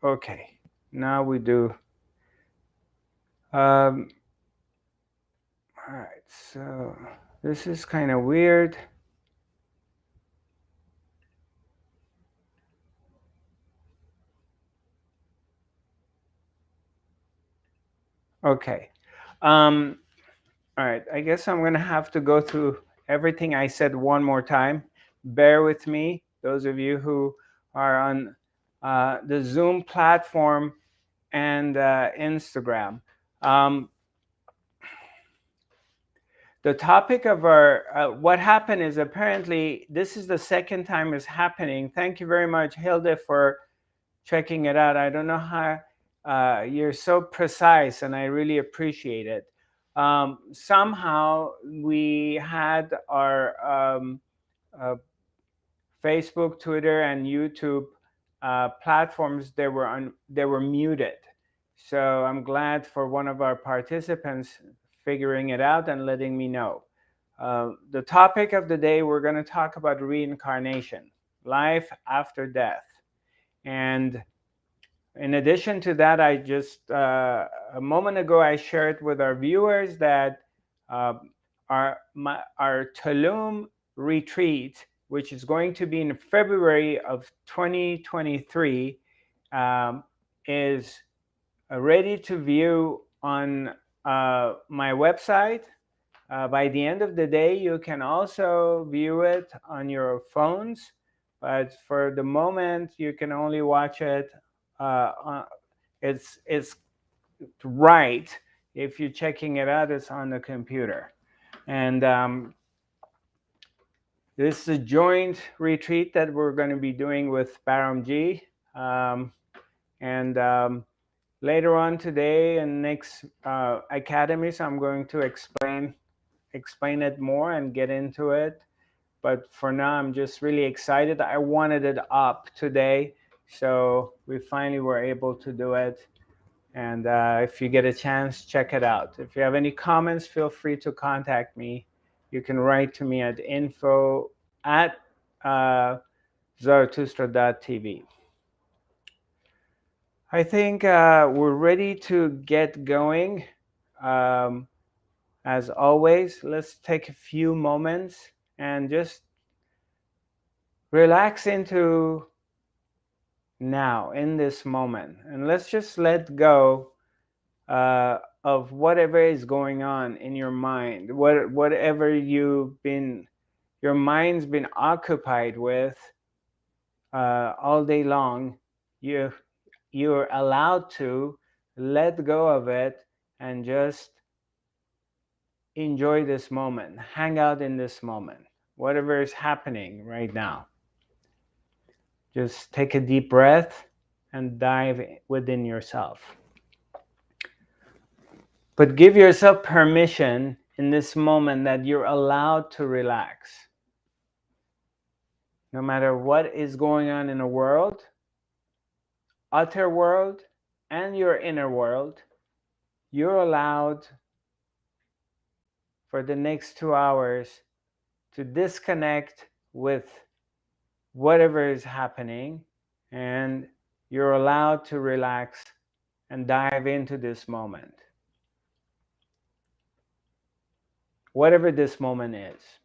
Okay, now we do. All right, so this is kind of weird. Okay. All right, I guess I'm going to have to go through everything I said one more time. Bear with me, those of you who are on the Zoom platform and Instagram. Um, the topic of our what happened is apparently this is the second time it's happening. Thank you very much, Hilde, for checking it out. I don't know how you're so precise, and I really appreciate it. Somehow we had our uh, Facebook, Twitter, and YouTube platforms. They were muted. So I'm glad for one of our participants figuring it out and letting me know. The topic of the day, we're going to talk about reincarnation, life after death. And in addition to that, I just, a moment ago, I shared with our viewers that uh, our Tulum retreat, which is going to be in February of 2023, is ready to view on my website. By the end of the day, you can also view it on your phones, but for the moment, you can only watch it. It's right if you're checking it out. It's on the computer, and this is a joint retreat that we're going to be doing with Paramji, and later on today and next academies, I'm going to explain it more and get into it. But for now, I'm just really excited. I wanted it up today, so we finally were able to do it. And if you get a chance, check it out. If you have any comments, feel free to contact me. You can write to me at info@zarathustra.tv. I think we're ready to get going. Um, as always, let's take a few moments and just relax into now, in this moment. And let's just let go of whatever is going on in your mind, whatever your mind's been occupied with all day long. You're allowed to let go of it and just enjoy this moment, hang out in this moment, whatever is happening right now. Just take a deep breath and dive within yourself. But give yourself permission in this moment that you're allowed to relax. No matter what is going on in the world, outer world, and your inner world, you're allowed for the next 2 hours to disconnect with whatever is happening, and you're allowed to relax and dive into this moment, whatever this moment is.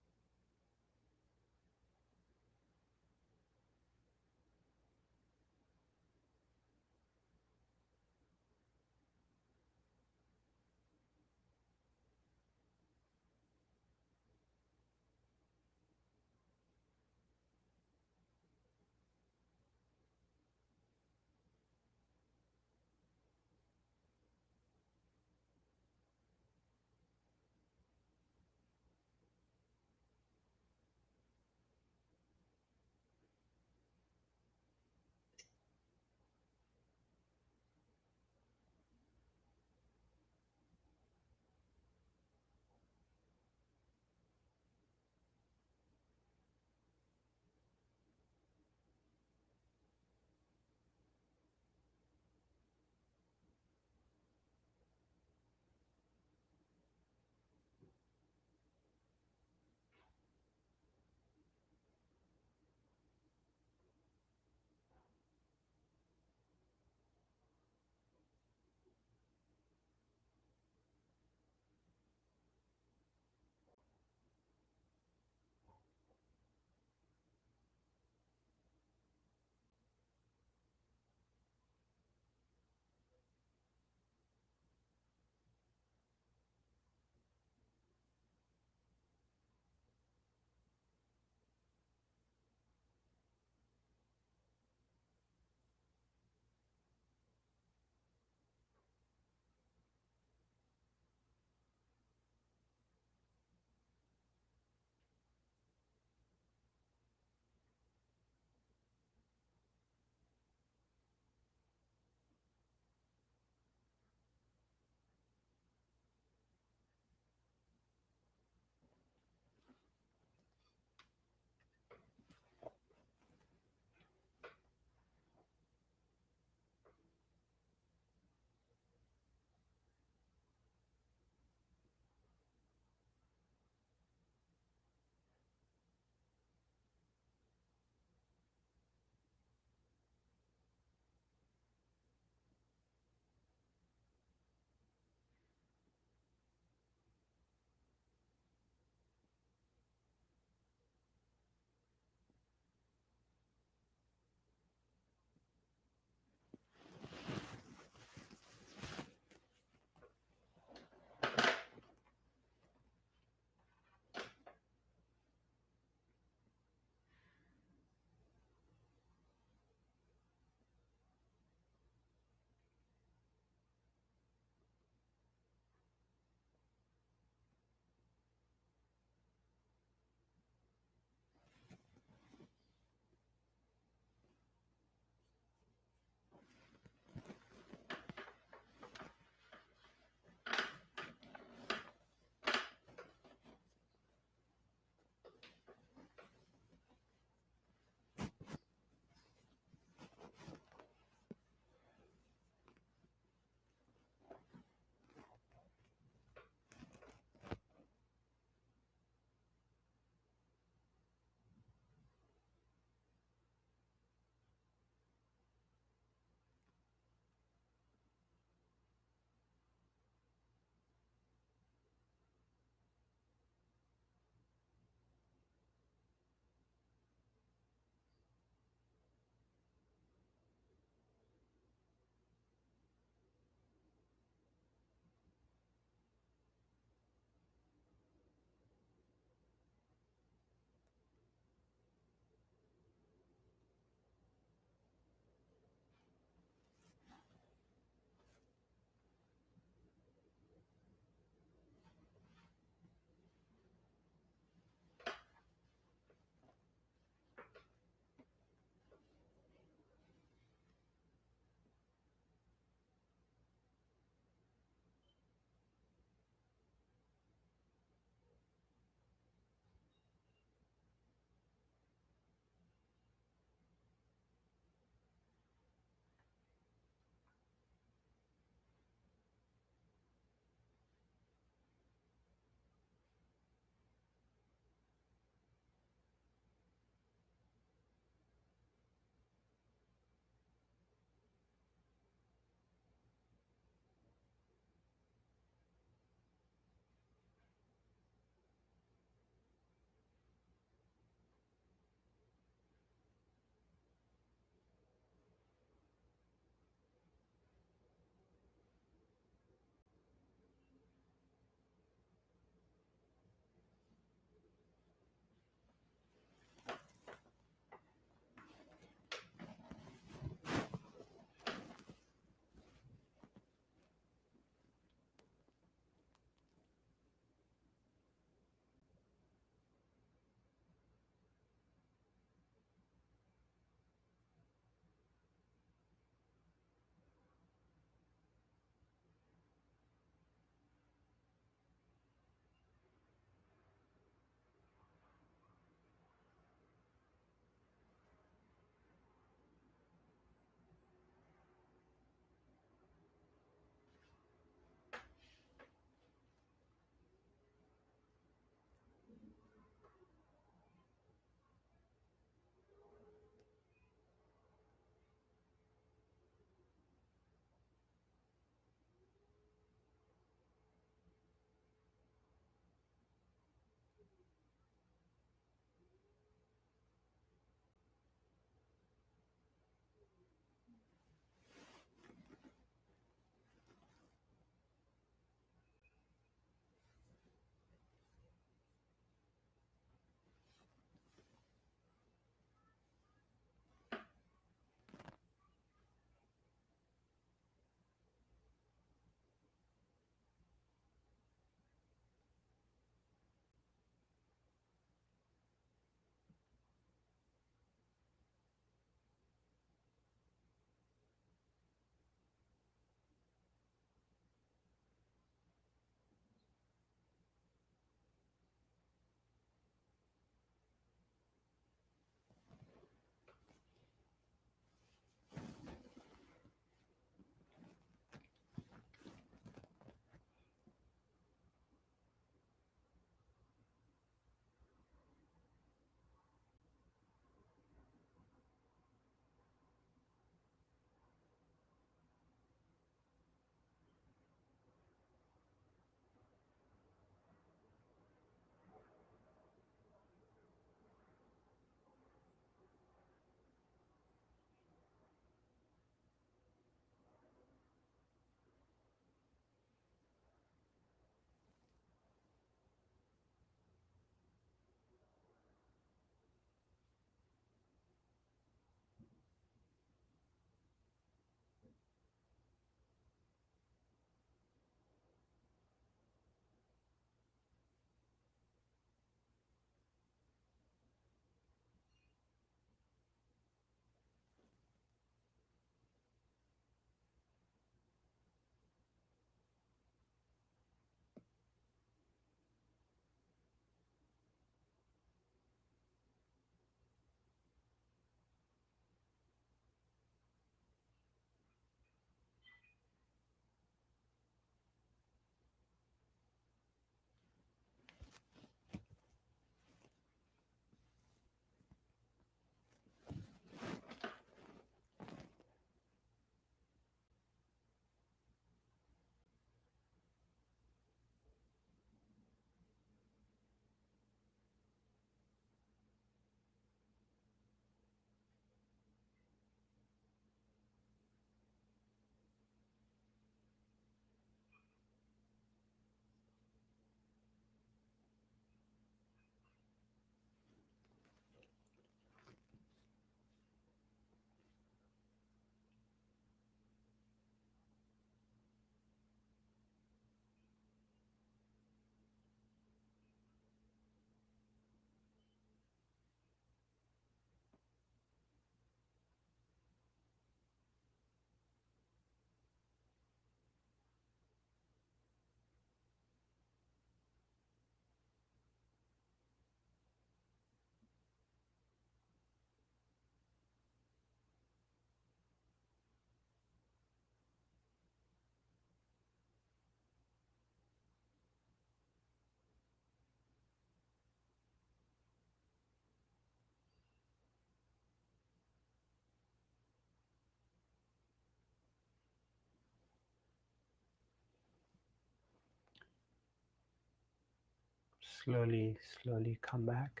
Slowly, slowly come back.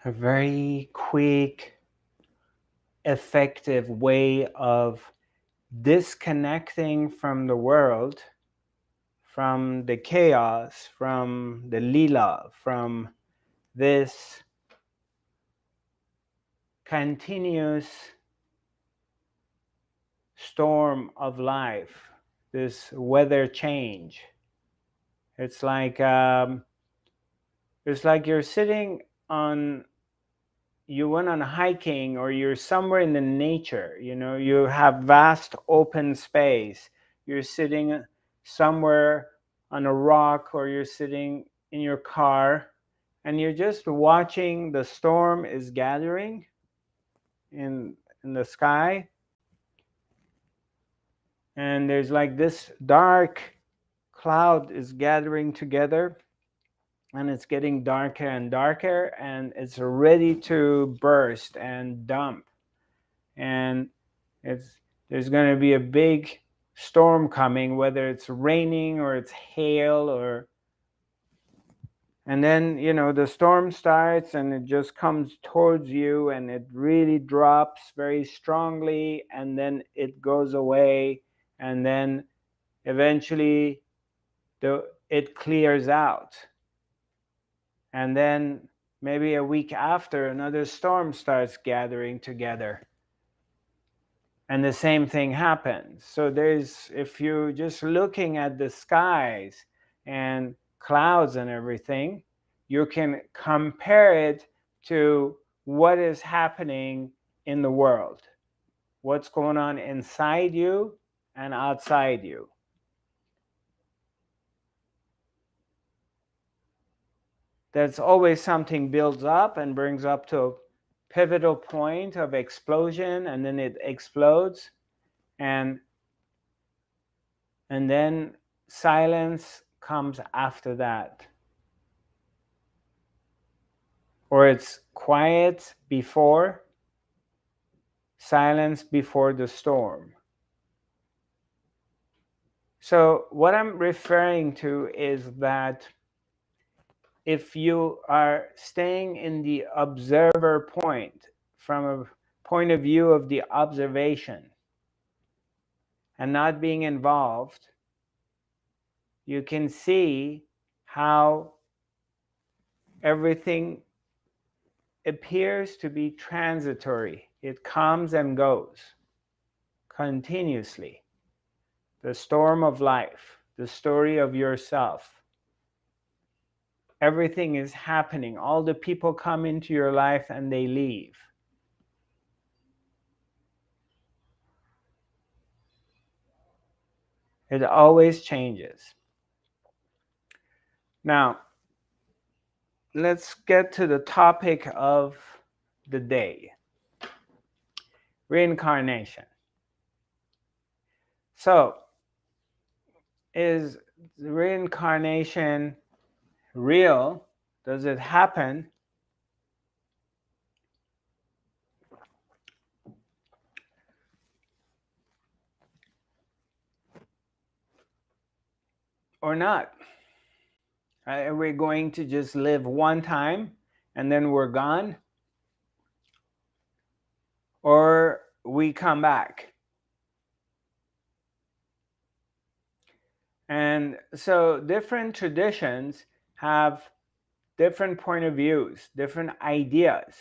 A very quick, effective way of disconnecting from the world, from the chaos, from the lila, from this continuous storm of life, this weather change. It's like you're sitting on, you went on hiking, or you're somewhere in the nature. You have vast open space. You're sitting somewhere on a rock, or you're sitting in your car, and you're just watching the storm is gathering in the sky, and there's like this dark cloud is gathering together, and it's getting darker and darker, and it's ready to burst and dump, and it's there's going to be a big storm coming, whether it's raining or it's hail, or and then the storm starts, and it just comes towards you, and it really drops very strongly, and then it goes away, and then eventually it clears out. And then maybe a week after, another storm starts gathering together, and the same thing happens. So if you're just looking at the skies and clouds and everything, you can compare it to what is happening in the world, what's going on inside you and outside you. There's always something builds up and brings up to a pivotal point of explosion, and then it explodes, and then silence comes after that, or it's quiet before, silence before the storm. So what I'm referring to is that if you are staying in the observer point, from a point of view of the observation, and not being involved, you can see how everything appears to be transitory. It comes and goes continuously. The storm of life, the story of yourself. Everything is happening. All the people come into your life and they leave. It always changes. Now, let's get to the topic of the day. Reincarnation. So, is reincarnation real? Does it happen? Or not? Are we going to just live one time and then we're gone? Or we come back? And so different traditions have different point of views, different ideas.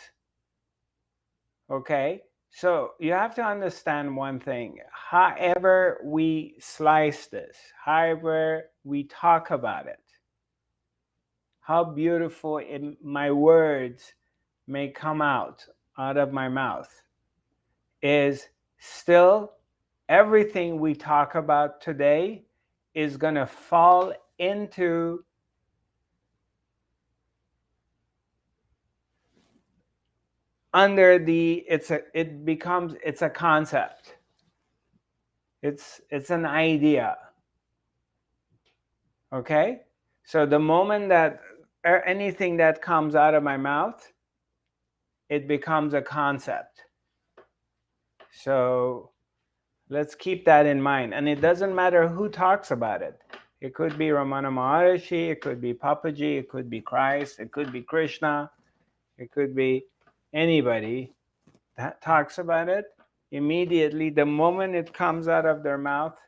Okay? So you have to understand one thing. However we slice this, however we talk about it, how beautiful my words may come out of my mouth, is still everything we talk about today is going to fall into under the it's a concept, it's an idea. Okay, so the moment that anything that comes out of my mouth, it becomes a concept. So let's keep that in mind. And it doesn't matter who talks about it. It could be Ramana Maharishi, it could be Papaji, it could be Christ, it could be Krishna, it could be anybody that talks about it. Immediately, the moment it comes out of their mouth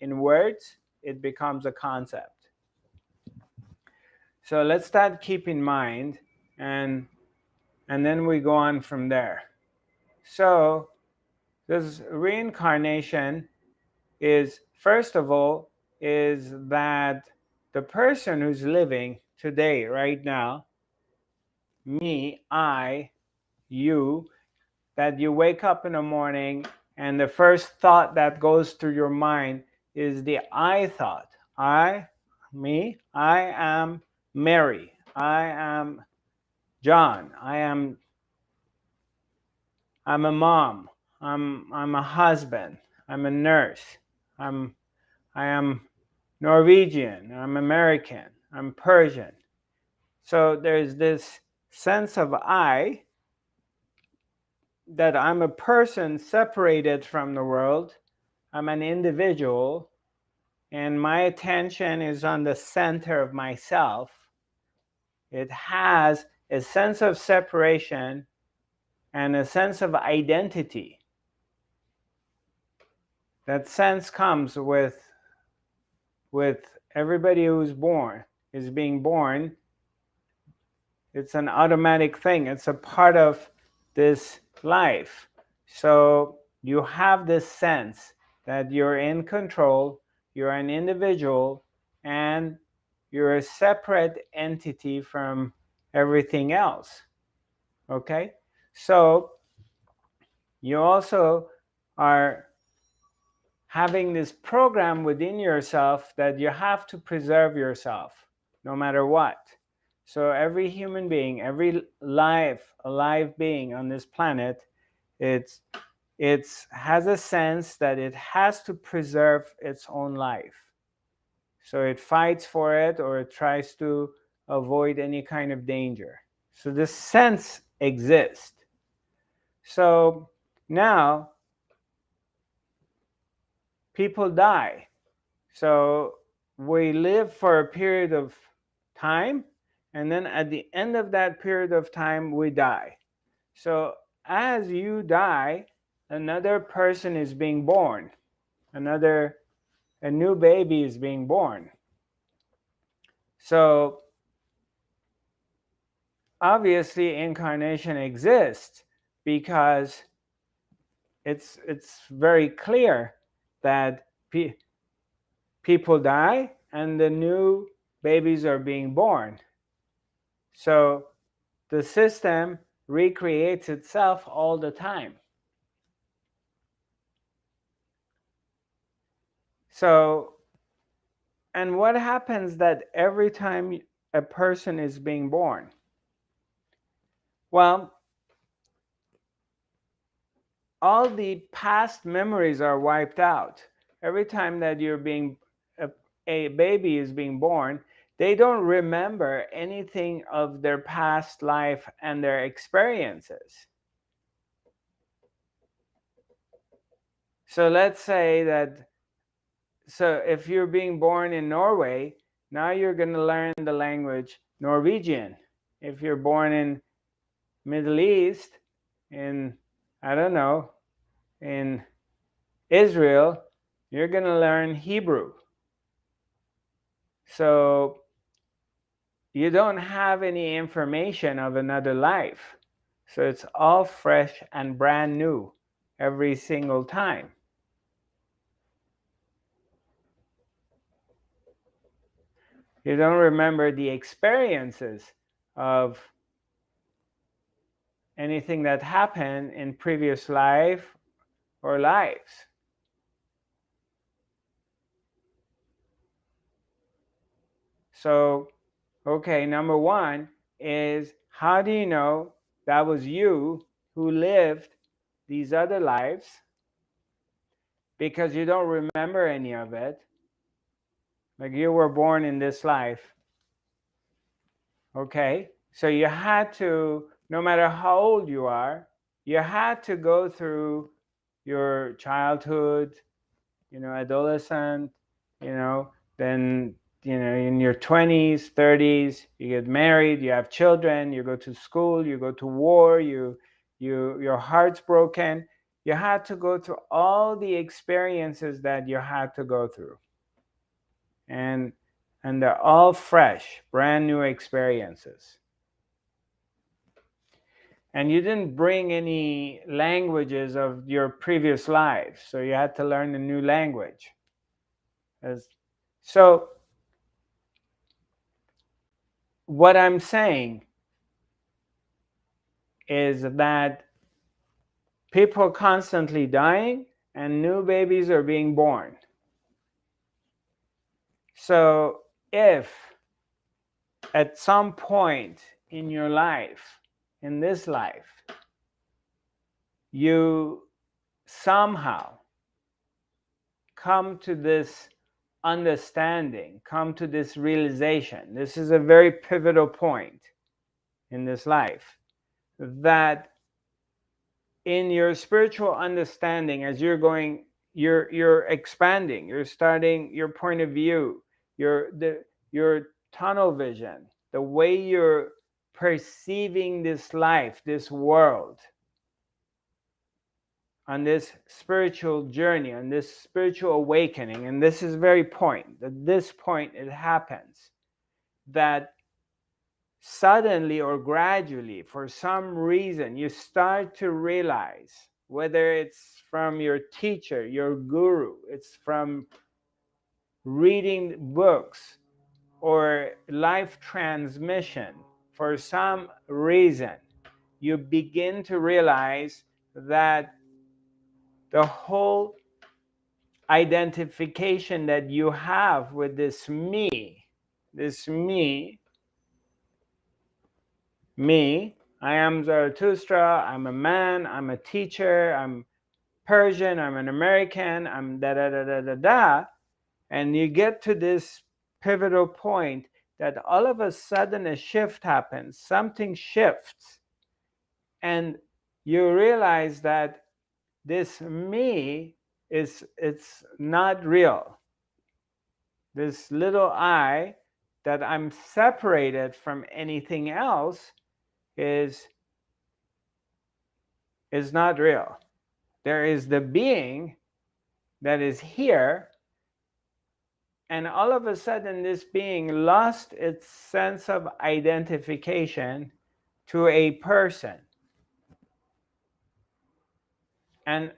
in words, it becomes a concept. So let's start keep in mind, and then we go on from there. So this reincarnation is, first of all, is that the person who's living today, right now, me, I, you, that you wake up in the morning and the first thought that goes through your mind is the I thought. I am Mary. I am John. I'm a mom. I'm a husband. I'm a nurse. I am Norwegian. I'm American. I'm Persian. So there's this sense of I, that I'm a person separated from the world. I'm an individual, and my attention is on the center of myself. It has a sense of separation and a sense of identity. That sense comes with everybody who's born, is being born. It's an automatic thing. It's a part of this life. So you have this sense that you're in control, you're an individual, and you're a separate entity from everything else. Okay? So you also are having this program within yourself that you have to preserve yourself no matter what. So every human being, every alive being on this planet, it has a sense that it has to preserve its own life. So it fights for it, or it tries to avoid any kind of danger. So this sense exists. So now people die. So we live for a period of time, and then at the end of that period of time, we die. So as you die, another person is being born. A new baby is being born. So obviously incarnation exists because it's very clear that people die and the new babies are being born. So the system recreates itself all the time. So, and what happens that every time a person is being born? Well, all the past memories are wiped out. Every time that a baby is being born, they don't remember anything of their past life and their experiences. So let's say that, so if you're being born in Norway, now you're going to learn the language Norwegian. If you're born in Middle East, in, I don't know, in Israel, you're going to learn Hebrew. So you don't have any information of another life. So it's all fresh and brand new every single time. You don't remember the experiences of anything that happened in previous life or lives. So, okay, number one is, how do you know that was you who lived these other lives? Because you don't remember any of it. Like, you were born in this life. Okay, so you had to, no matter how old you are, you had to go through your childhood, adolescent, you know, then, in your 20s, 30s, you get married, you have children, you go to school, you go to war, your heart's broken. You had to go through all the experiences that you had to go through. And they're all fresh, brand new experiences. And you didn't bring any languages of your previous lives, so you had to learn a new language. So what I'm saying is that people are constantly dying and new babies are being born. So if at some point in your life, in this life, you somehow come to this understanding, come to this realization, this is a very pivotal point in this life, that in your spiritual understanding, as you're expanding, you're starting your point of view, your tunnel vision, the way you're perceiving this life, this world, on this spiritual journey, on this spiritual awakening. And this is very point, at this point it happens, that suddenly or gradually, for some reason, you start to realize, whether it's from your teacher, your guru, it's from reading books or live transmission, for some reason, you begin to realize that the whole identification that you have with this me, I am Zarathustra, I'm a man, I'm a teacher, I'm Persian, I'm an American, I'm da da da da da da. And you get to this pivotal point that all of a sudden a shift happens, something shifts, and you realize that this me it's not real. This little I, that I'm separated from anything else, is not real. There is the being that is here, and all of a sudden this being lost its sense of identification to a person, and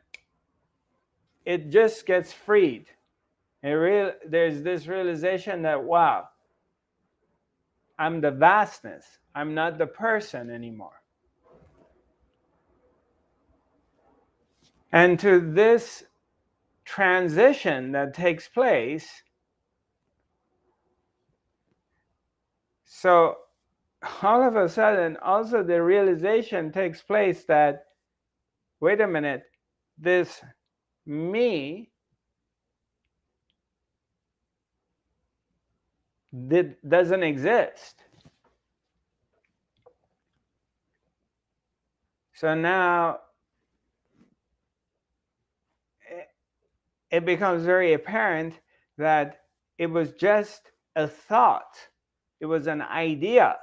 it just gets freed. There's this realization that, wow, I'm the vastness, I'm not the person anymore. And to this transition that takes place, so all of a sudden also the realization takes place that, wait a minute, this me doesn't exist. So now it becomes very apparent that it was just a thought, it was an idea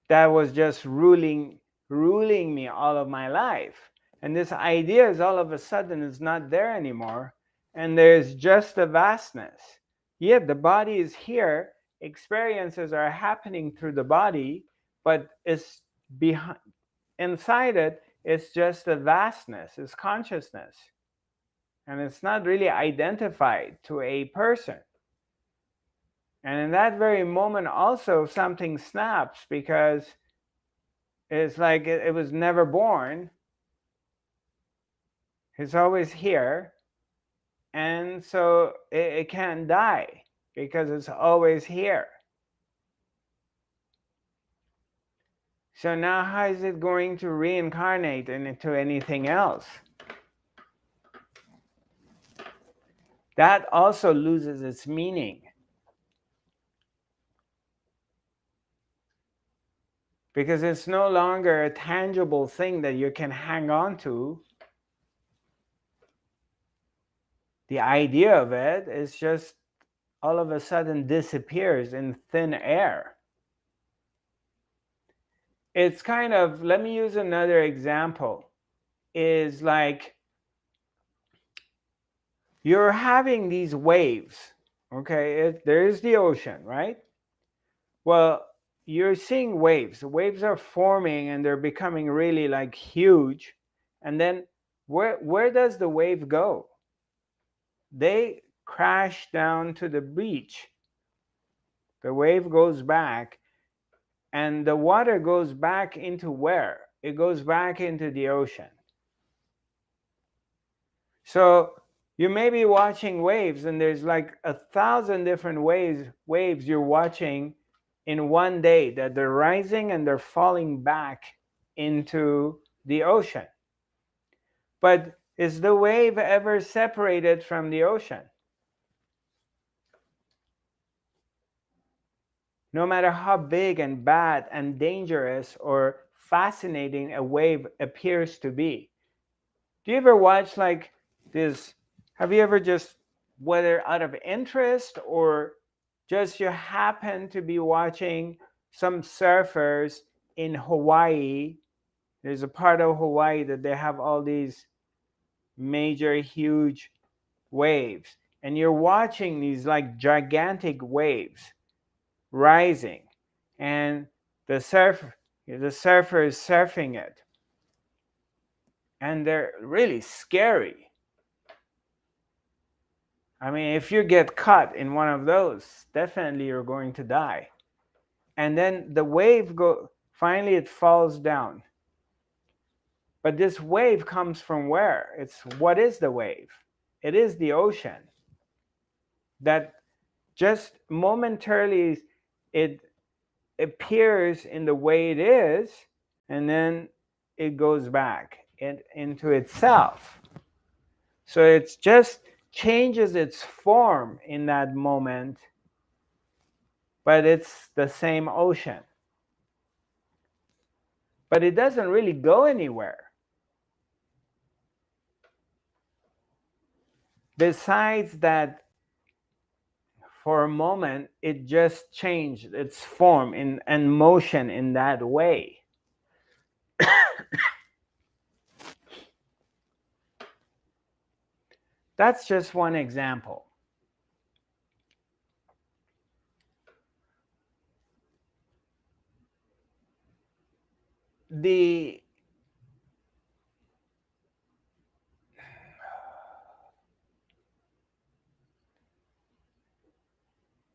that was just ruling me all of my life. And this idea is all of a sudden is not there anymore, and there's just a vastness. Yet the body is here, experiences are happening through the body, but it's behind, inside it, it's just a vastness, it's consciousness. and it's not really identified to a person. And in that very moment also something snaps, because it's like it was never born. It's always here. And so it can't die because it's always here. So now how is it going to reincarnate into anything else? That also loses its meaning. Because it's no longer a tangible thing that you can hang on to. The idea of it is just all of a sudden disappears in thin air. It's kind of, let me use another example, is like you're having these waves, okay? There's the ocean, right? Well, you're seeing waves. The waves are forming and they're becoming really like huge. And then where does the wave go? They crash down to the beach. The wave goes back, and the water goes back into where? It goes back into the ocean. So you may be watching waves, and there's like 1,000 different waves you're watching in one day, that they're rising and they're falling back into the ocean. But is the wave ever separated from the ocean? No matter how big and bad and dangerous or fascinating a wave appears to be. Do you ever watch like this? Have you ever just, whether out of interest or just you happen to be watching some surfers in Hawaii? There's a part of Hawaii that they have all these major, huge waves, and you're watching these like gigantic waves rising, and the surfer is surfing it, and they're really scary. I mean, if you get caught in one of those, definitely you're going to die. And then the wave finally it falls down. But this wave comes from where? What is the wave? It is the ocean that just momentarily it appears in the way it is, and then it goes back into itself. So it just changes its form in that moment, but it's the same ocean. But it doesn't really go anywhere. Besides that, for a moment, it just changed its form and motion in that way. That's just one example.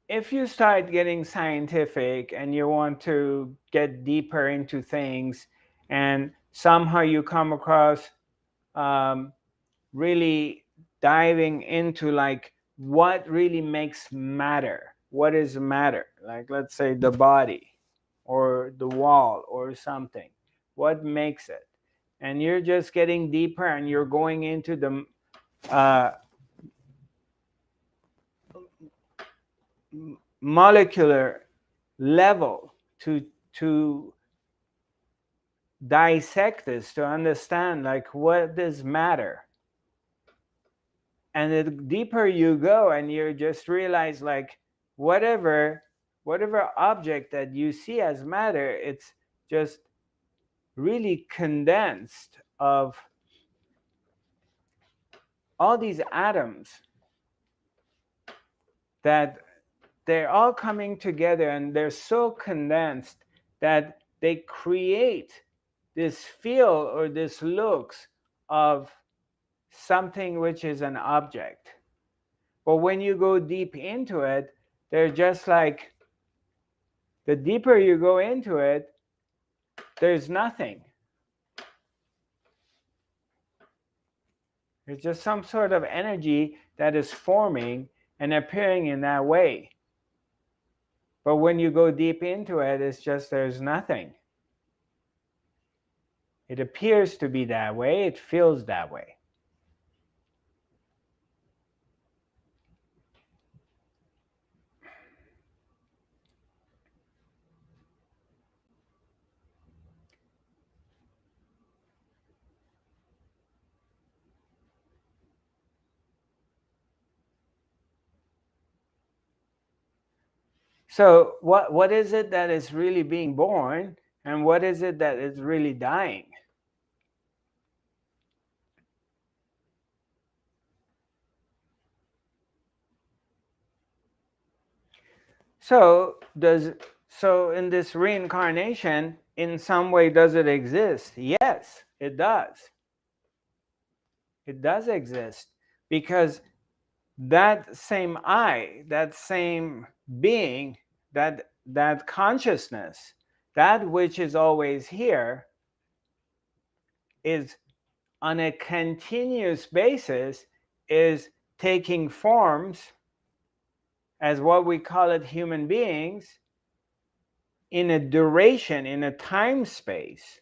If you start getting scientific and you want to get deeper into things, and somehow you come across really diving into like what really makes matter, what is matter, like let's say the body or the wall or something, what makes it, and you're just getting deeper and you're going into the molecular level to dissect this, to understand like what does matter. And the deeper you go, and you just realize like whatever object that you see as matter, it's just really condensed of all these atoms that they're all coming together, and they're so condensed that they create this feel or this looks of something which is an object. But when you go deep into it, they're just like, the deeper you go into it, there's nothing. It's just some sort of energy that is forming and appearing in that way. But when you go deep into it, it's just there's nothing. It appears to be that way, it feels that way. So what is it that is really being born, and what is it that is really dying? So in this reincarnation, in some way, does it exist? Yes, it does. It does exist, because that same I, that same being, that consciousness, that which is always here, is on a continuous basis, is taking forms as what we call it human beings, in a duration, in a time space,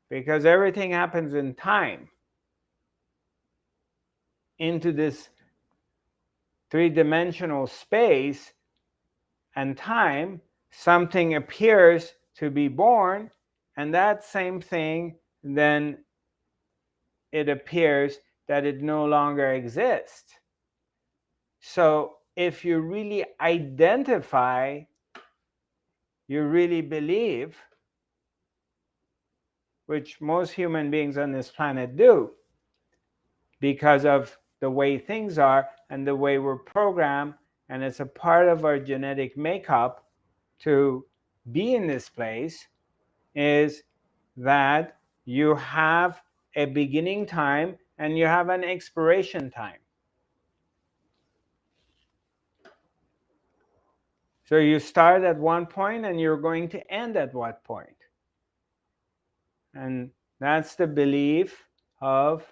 because everything happens in time, into this three-dimensional space and time. Something appears to be born, and that same thing, then it appears that it no longer exists. So if you really identify, you really believe, which most human beings on this planet do, because of the way things are and the way we're programmed, and it's a part of our genetic makeup to be in this place, is that you have a beginning time and you have an expiration time. So you start at one point and you're going to end at what point. And that's the belief of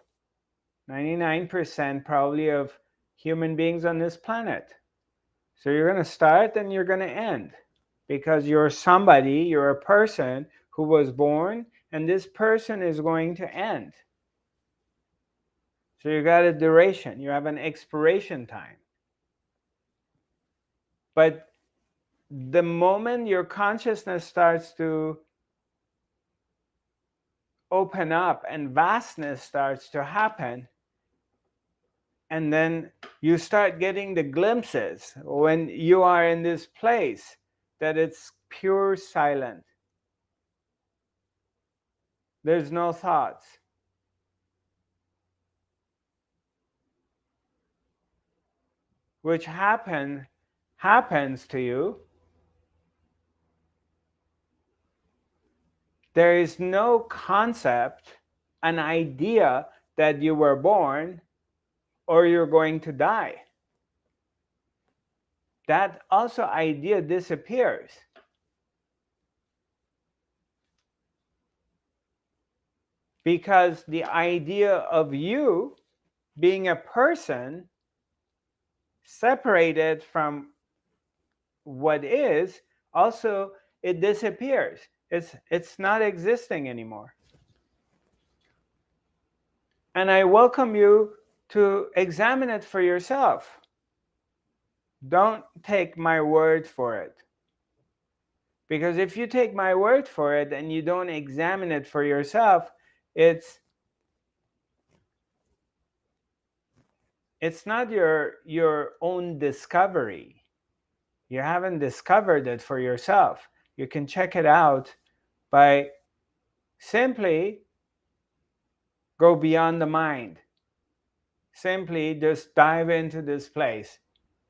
99% probably of human beings on this planet. So you're going to start and you're going to end, because you're somebody, you're a person who was born, and this person is going to end. So you got a duration, you have an expiration time. But the moment your consciousness starts to open up and vastness starts to happen, and then you start getting the glimpses when you are in this place that it's pure silent. There's no thoughts. Which happens to you. There is no concept, an idea that you were born or you're going to die. That also idea disappears. Because the idea of you being a person separated from what is, also it disappears. It's not existing anymore. And I welcome you to examine it for yourself. Don't take my word for it. Because if you take my word for it and you don't examine it for yourself, it's not your own discovery. You haven't discovered it for yourself. You can check it out by simply go beyond the mind. Simply just dive into this place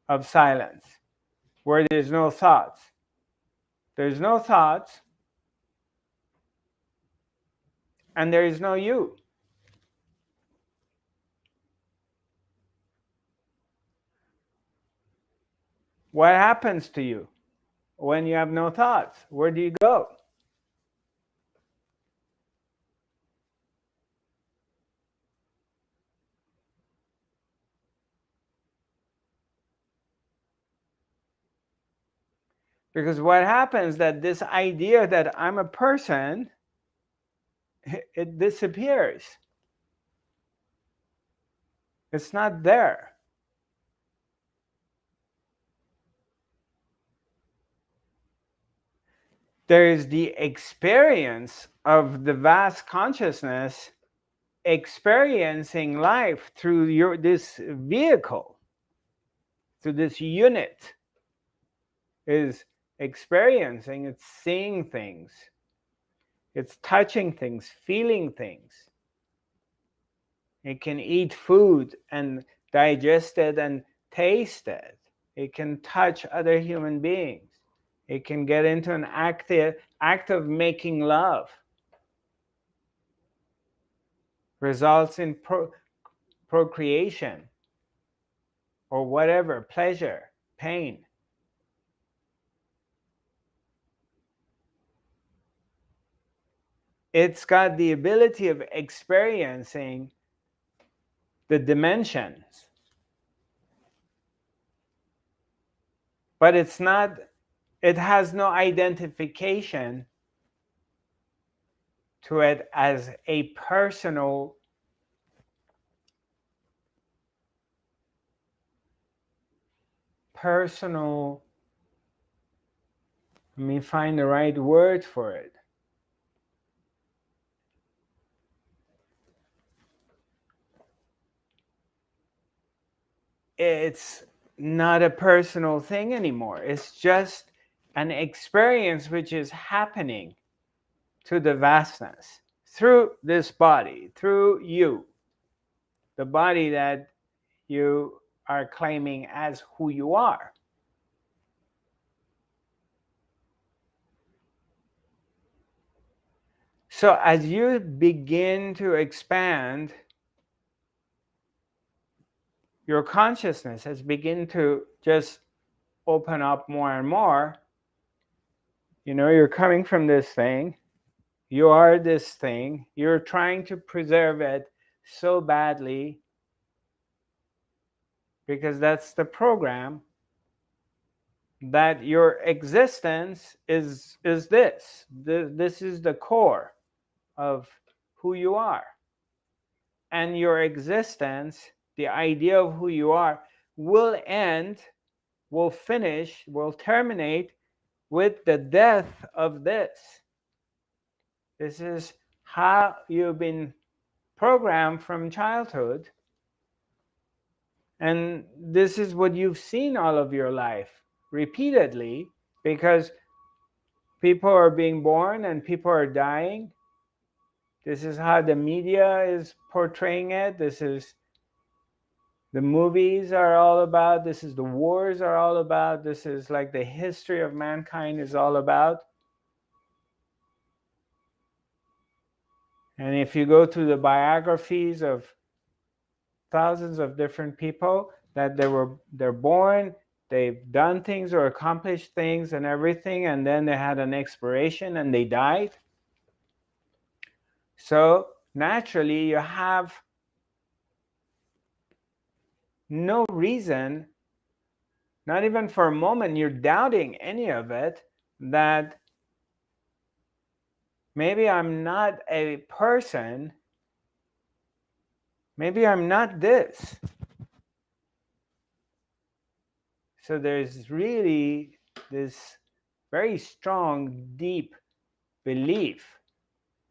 of silence where there's no thoughts. There's no thoughts, and there is no you. What happens to you when you have no thoughts? Where do you go? Because what happens that this idea that I'm a person, it disappears. It's not there. There is the experience of the vast consciousness experiencing life through this vehicle, through this unit, is experiencing, it's seeing things, it's touching things, feeling things. It can eat food and digest it and taste it. It can touch other human beings. It can get into an act of making love. Results in procreation or whatever, pleasure, pain. It's got the ability of experiencing the dimensions, but it's not, it has no identification to it as a personal let me find the right word for it. It's not a personal thing anymore. It's just an experience which is happening to the vastness through this body, through you, the body that you are claiming as who you are. So as you begin to expand your consciousness, as begin to just open up more and more, you're coming from this thing, you are this thing, you're trying to preserve it so badly because that's the program, that your existence is this. This is the core of who you are. And your existence, the idea of who you are, will end, will finish, will terminate with the death of this. This is how you've been programmed from childhood. And this is what you've seen all of your life repeatedly, because people are being born and people are dying. This is how the media is portraying it. This is the movies are all about. This is the wars are all about. This is like the history of mankind is all about. And if you go through the biographies of thousands of different people, that they're born, they've done things or accomplished things and everything, and then they had an expiration and they died. So naturally you have no reason, not even for a moment you're doubting any of it, that maybe I'm not a person, maybe I'm not this. So there's really this very strong, deep belief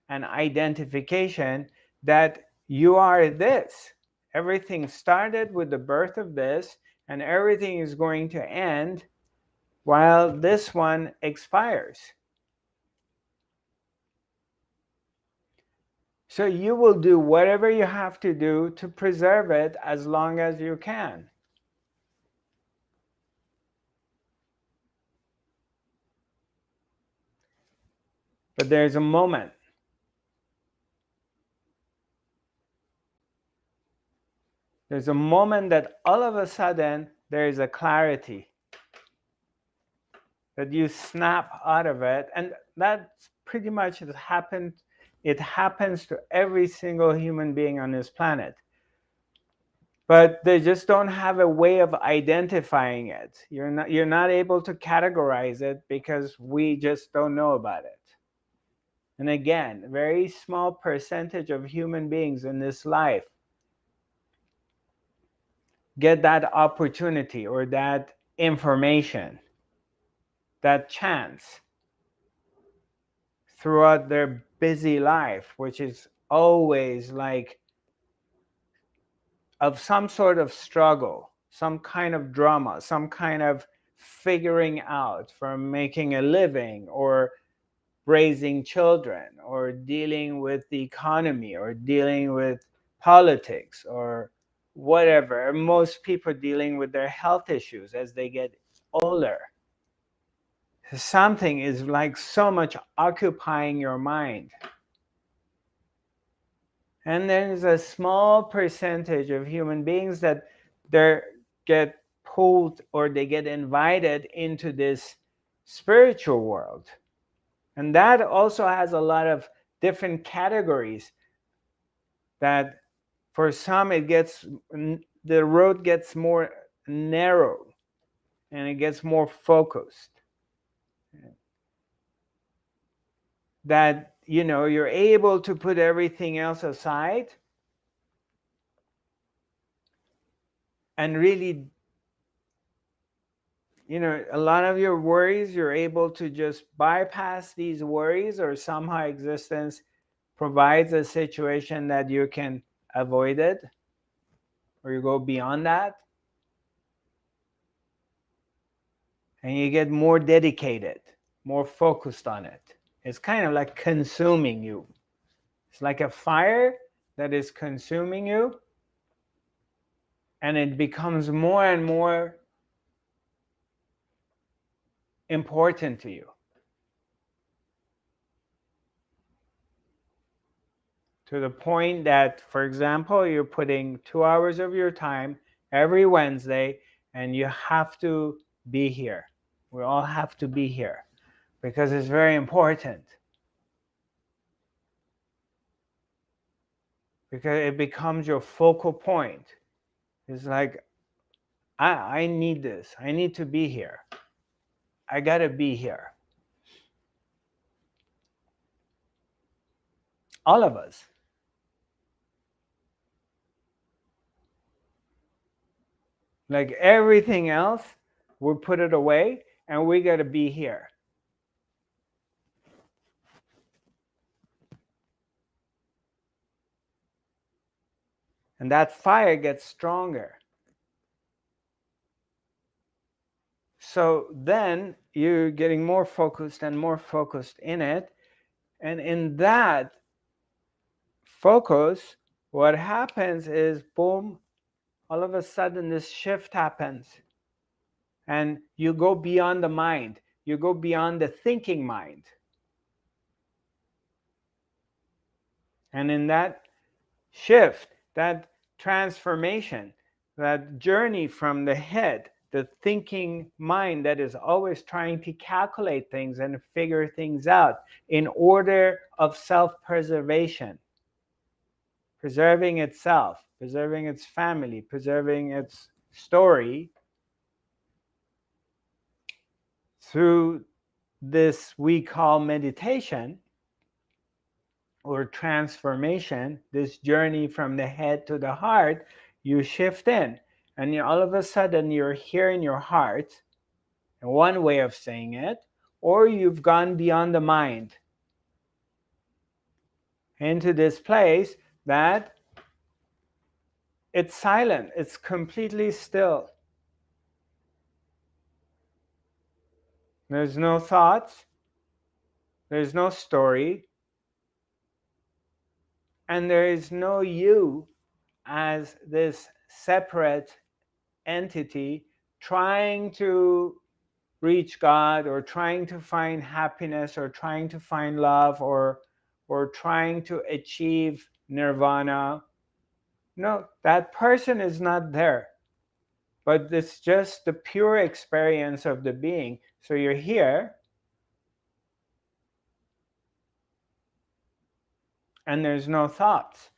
and identification that you are this. Everything started with the birth of this, and everything is going to end while this one expires. So you will do whatever you have to do to preserve it as long as you can. But there's a moment. There's a moment that all of a sudden there is a clarity. that you snap out of it. And that's pretty much it happened. It happens to every single human being on this planet. But they just don't have a way of identifying it. You're not able to categorize it because we just don't know about it. And again, a very small percentage of human beings in this life get that opportunity or that information, that chance throughout their busy life, which is always like of some sort of struggle, some kind of drama, some kind of figuring out from making a living or raising children or dealing with the economy or dealing with politics or whatever. Most people dealing with their health issues as they get older. Something is like so much occupying your mind. And there's a small percentage of human beings that they get pulled or they get invited into this spiritual world. And that also has a lot of different categories that for some the road gets more narrow and it gets more focused. That, you're able to put everything else aside and really, a lot of your worries, you're able to just bypass these worries, or somehow existence provides a situation that you can avoid it, or you go beyond that, and you get more dedicated, more focused on it. It's kind of like consuming you. It's like a fire that is consuming you, and it becomes more and more important to you. To the point that, for example, you're putting 2 hours of your time every Wednesday, and you have to be here. We all have to be here because it's very important. Because it becomes your focal point. It's like, I need this. I need to be here. I gotta be here. All of us. Like everything else, we put it away and we gotta be here. And that fire gets stronger. So then you're getting more focused and more focused in it. And in that focus, what happens is, boom, all of a sudden this shift happens. And you go beyond the mind. You go beyond the thinking mind. And in that shift, that transformation, that journey from the head, the thinking mind that is always trying to calculate things and figure things out in order of self-preservation, preserving itself, preserving its family, preserving its story, through this we call meditation or transformation, this journey from the head to the heart, you shift in. And all of a sudden you're here in your heart, one way of saying it, or you've gone beyond the mind into this place that it's silent, it's completely still. There's no thoughts, there's no story, and there is no you as this separate entity trying to reach God or trying to find happiness or trying to find love or trying to achieve nirvana. No, that person is not there. But it's just the pure experience of the being. So you're here, and there's no thoughts.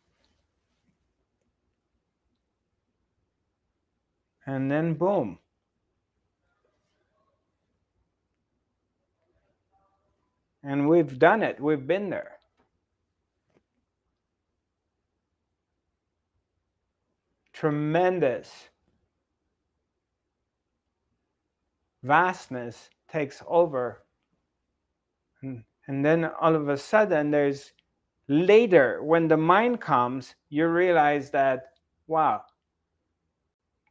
And then boom. And we've done it. We've been there. Tremendous vastness takes over. And then all of a sudden, there's later, when the mind comes, you realize that, wow,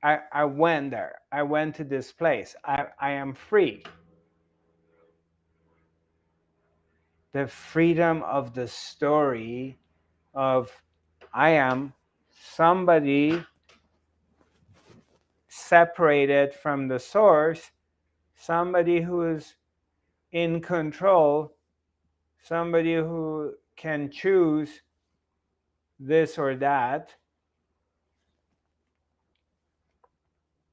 I went there. I went to this place. I am free. The freedom of the story of I am somebody separated from the source, somebody who is in control, somebody who can choose this or that.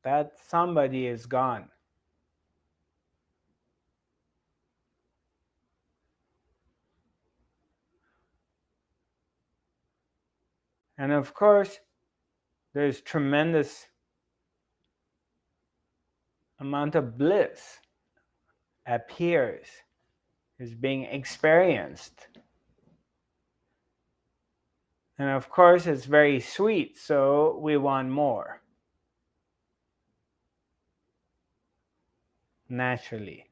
That somebody is gone. And of course, there's tremendous amount of bliss appears, is being experienced. And of course, it's very sweet, so we want more. Naturally.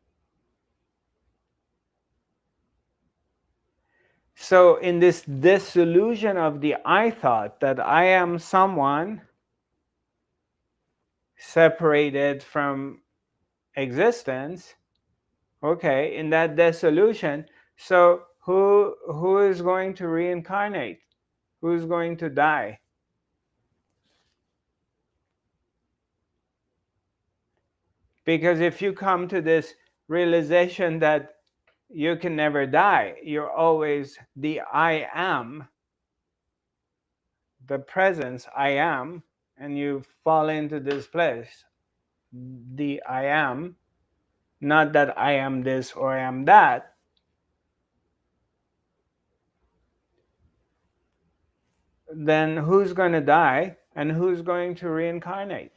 So in this disillusion of the I thought that I am someone separated from existence, okay, in that dissolution, so who is going to reincarnate? Who's going to die? Because if you come to this realization that you can never die, you're always the I am, the presence I am, and you fall into this place, the I am, not that I am this or I am that, then who's going to die and who's going to reincarnate?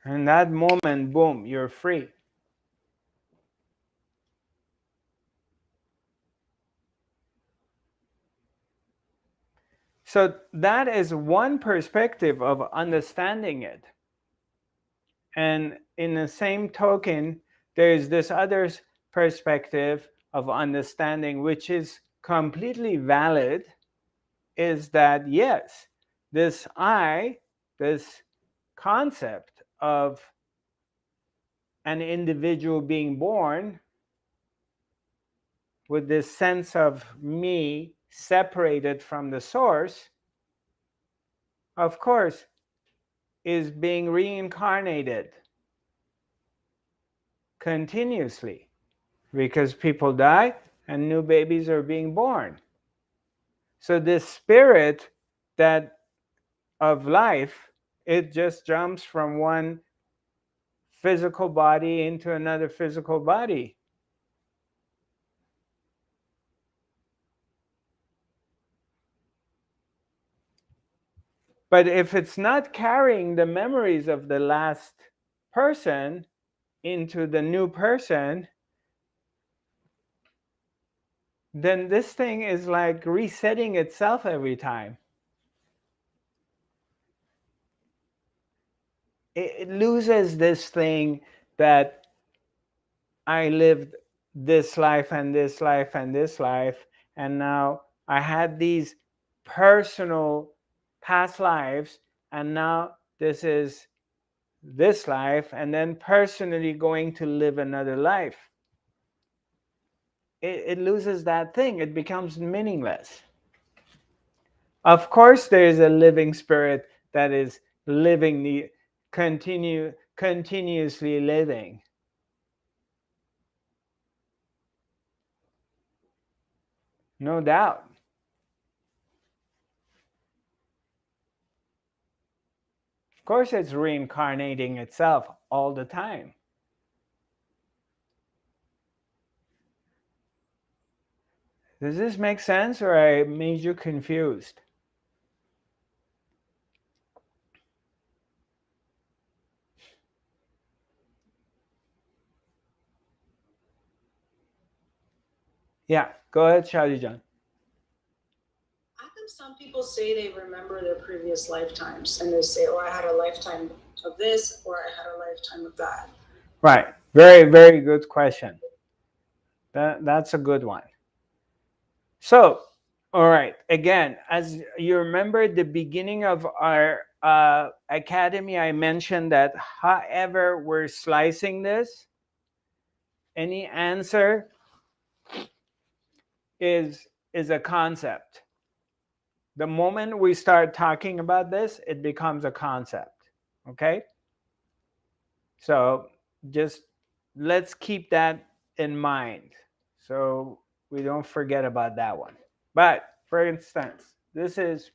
And that moment, boom, you're free. So that is one perspective of understanding it. And in the same token, there's this other perspective of understanding, which is completely valid, is that yes, this I, this concept of an individual being born with this sense of me separated from the source, of course, is being reincarnated continuously because people die and new babies are being born. So this spirit that of life, it just jumps from one physical body into another physical body. But if it's not carrying the memories of the last person into the new person, then this thing is like resetting itself every time. It loses this thing that I lived this life and this life and this life, and now I had these personal past lives, and now this is this life, and then personally going to live another life. It loses that thing, it becomes meaningless. Of course, there is a living spirit that is living the continuously living. No doubt. Of course, it's reincarnating itself all the time. Does this make sense, or I made you confused? Yeah, go ahead, Shadijan. How come some people say they remember their previous lifetimes and they say, oh, I had a lifetime of this or I had a lifetime of that? Right. Very, very good question. That's a good one. So, all right. Again, as you remember the beginning of our academy, I mentioned that however we're slicing this, any answer is a concept. The moment we start talking about this, it becomes a concept. Okay? So just let's keep that in mind so we don't forget about that one. But for instance, this is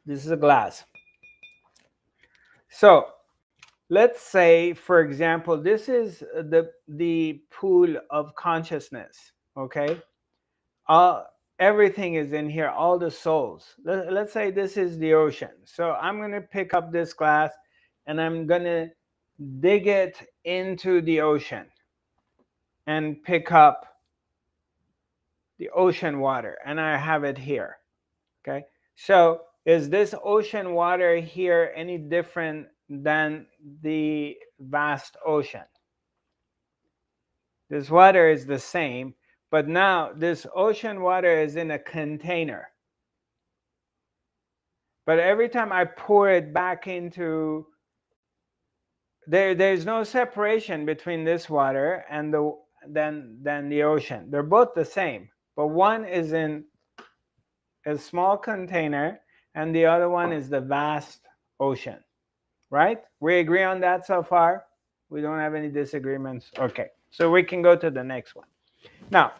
a glass. So let's say, for example, this is the pool of consciousness. Okay, all everything is in here, all the souls. Let's say this is the ocean. So I'm going to pick up this glass and I'm going to dig it into the ocean and pick up the ocean water, and I have it here. Okay, so is this ocean water here any different than the vast ocean? This water is the same, but now this ocean water is in a container. But every time I pour it back into there's no separation between this water and than the ocean. They're both the same, but one is in a small container and the other one is the vast ocean. Right? We agree on that so far? We don't have any disagreements? Okay. So we can go to the next one. Now,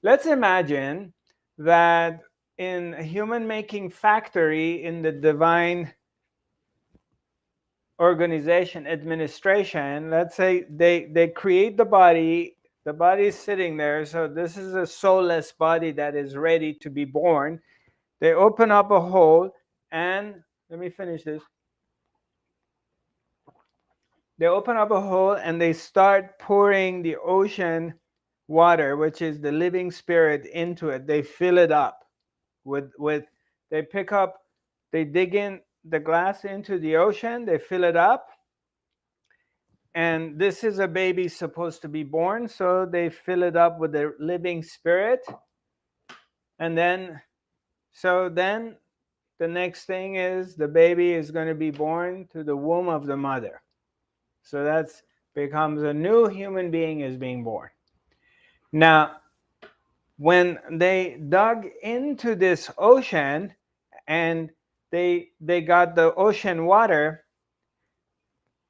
let's imagine that in a human making factory in the divine organization administration, let's say they create the body is sitting there, so this is a soulless body that is ready to be born. They open up a hole, and let me finish this. They open up a hole and they start pouring the ocean water, which is the living spirit, into it. They fill it up with they pick up, they dig in the glass into the ocean, they fill it up, and this is a baby supposed to be born, so they fill it up with the living spirit. And then the next thing is the baby is going to be born to the womb of the mother. So that's becomes a new human being is being born. Now, when they dug into this ocean and they got the ocean water,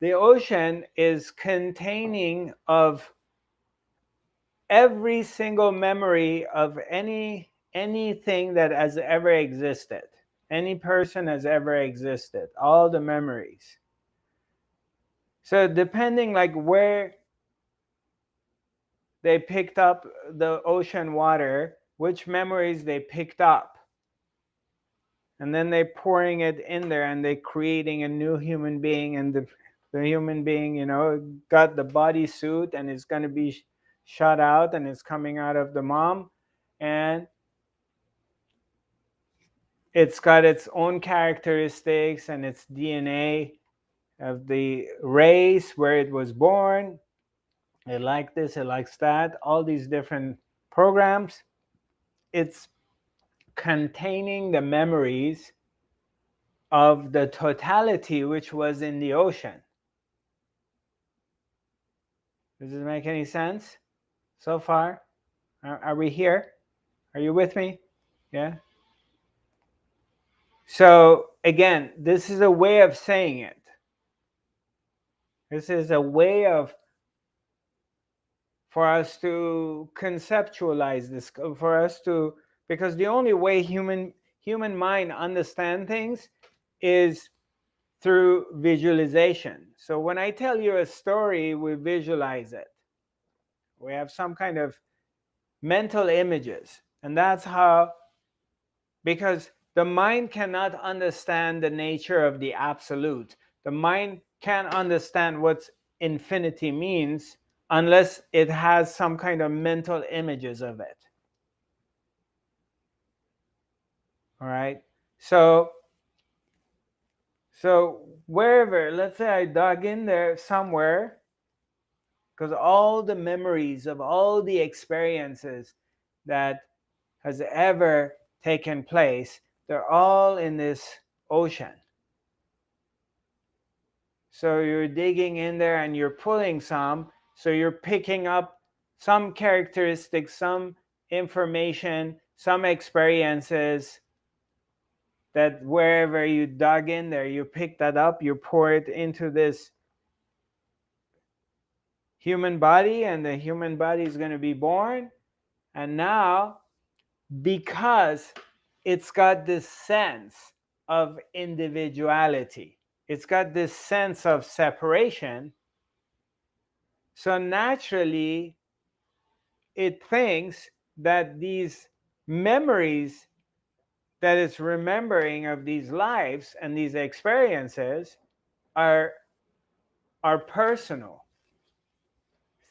the ocean is containing of every single memory of anything that has ever existed, any person has ever existed, all the memories. So depending like where they picked up the ocean water, which memories they picked up, and then they pouring it in there and they creating a new human being, and the human being, got the body suit and it's going to be shot out and it's coming out of the mom, and it's got its own characteristics and its DNA of the race where it was born. It likes this, it likes that, all these different programs. It's containing the memories of the totality which was in the ocean. Does this make any sense so far? Are we here? Are you with me? Yeah? So, again, this is a way of saying it. This is a way of for us to conceptualize this, for us to, because the only way human mind understand things is through visualization. So when I tell you a story, we visualize it. We have some kind of mental images. And that's how, because the mind cannot understand the nature of the absolute. The mind can't understand what infinity means unless it has some kind of mental images of it. All right. So wherever, let's say I dug in there somewhere, because all the memories of all the experiences that has ever taken place, they're all in this ocean. So you're digging in there and you're pulling some, so you're picking up some characteristics, some information, some experiences that wherever you dug in there, you pick that up, you pour it into this human body, and the human body is going to be born. And now, because it's got this sense of individuality, it's got this sense of separation, so naturally it thinks that these memories that it's remembering of these lives and these experiences are personal,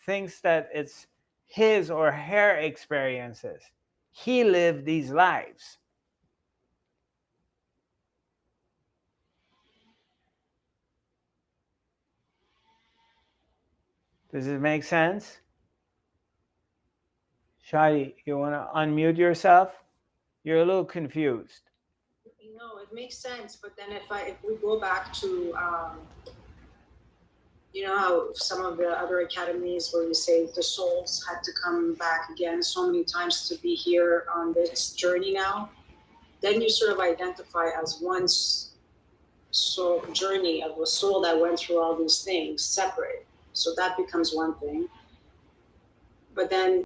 thinks that it's his or her experiences. He lived these lives. Does it make sense? Shadi, you want to unmute yourself? You're a little confused. No, it makes sense. But then if we go back to you know how some of the other academies where you say the souls had to come back again so many times to be here on this journey now, then you sort of identify as one soul journey of a soul that went through all these things separate. So that becomes one thing. But then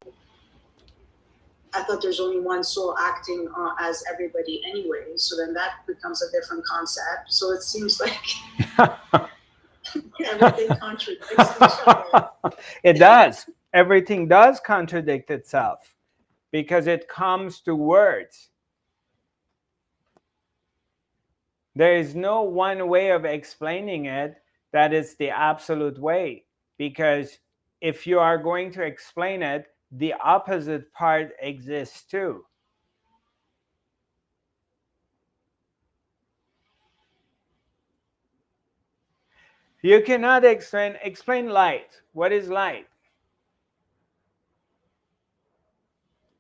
I thought there's only one soul acting as everybody anyway. So then that becomes a different concept. So it seems like everything contradicts each other. It does. Everything does contradict itself because it comes to words. There is no one way of explaining it that is the absolute way, because if you are going to explain it, the opposite part exists too. You cannot explain light. What is light?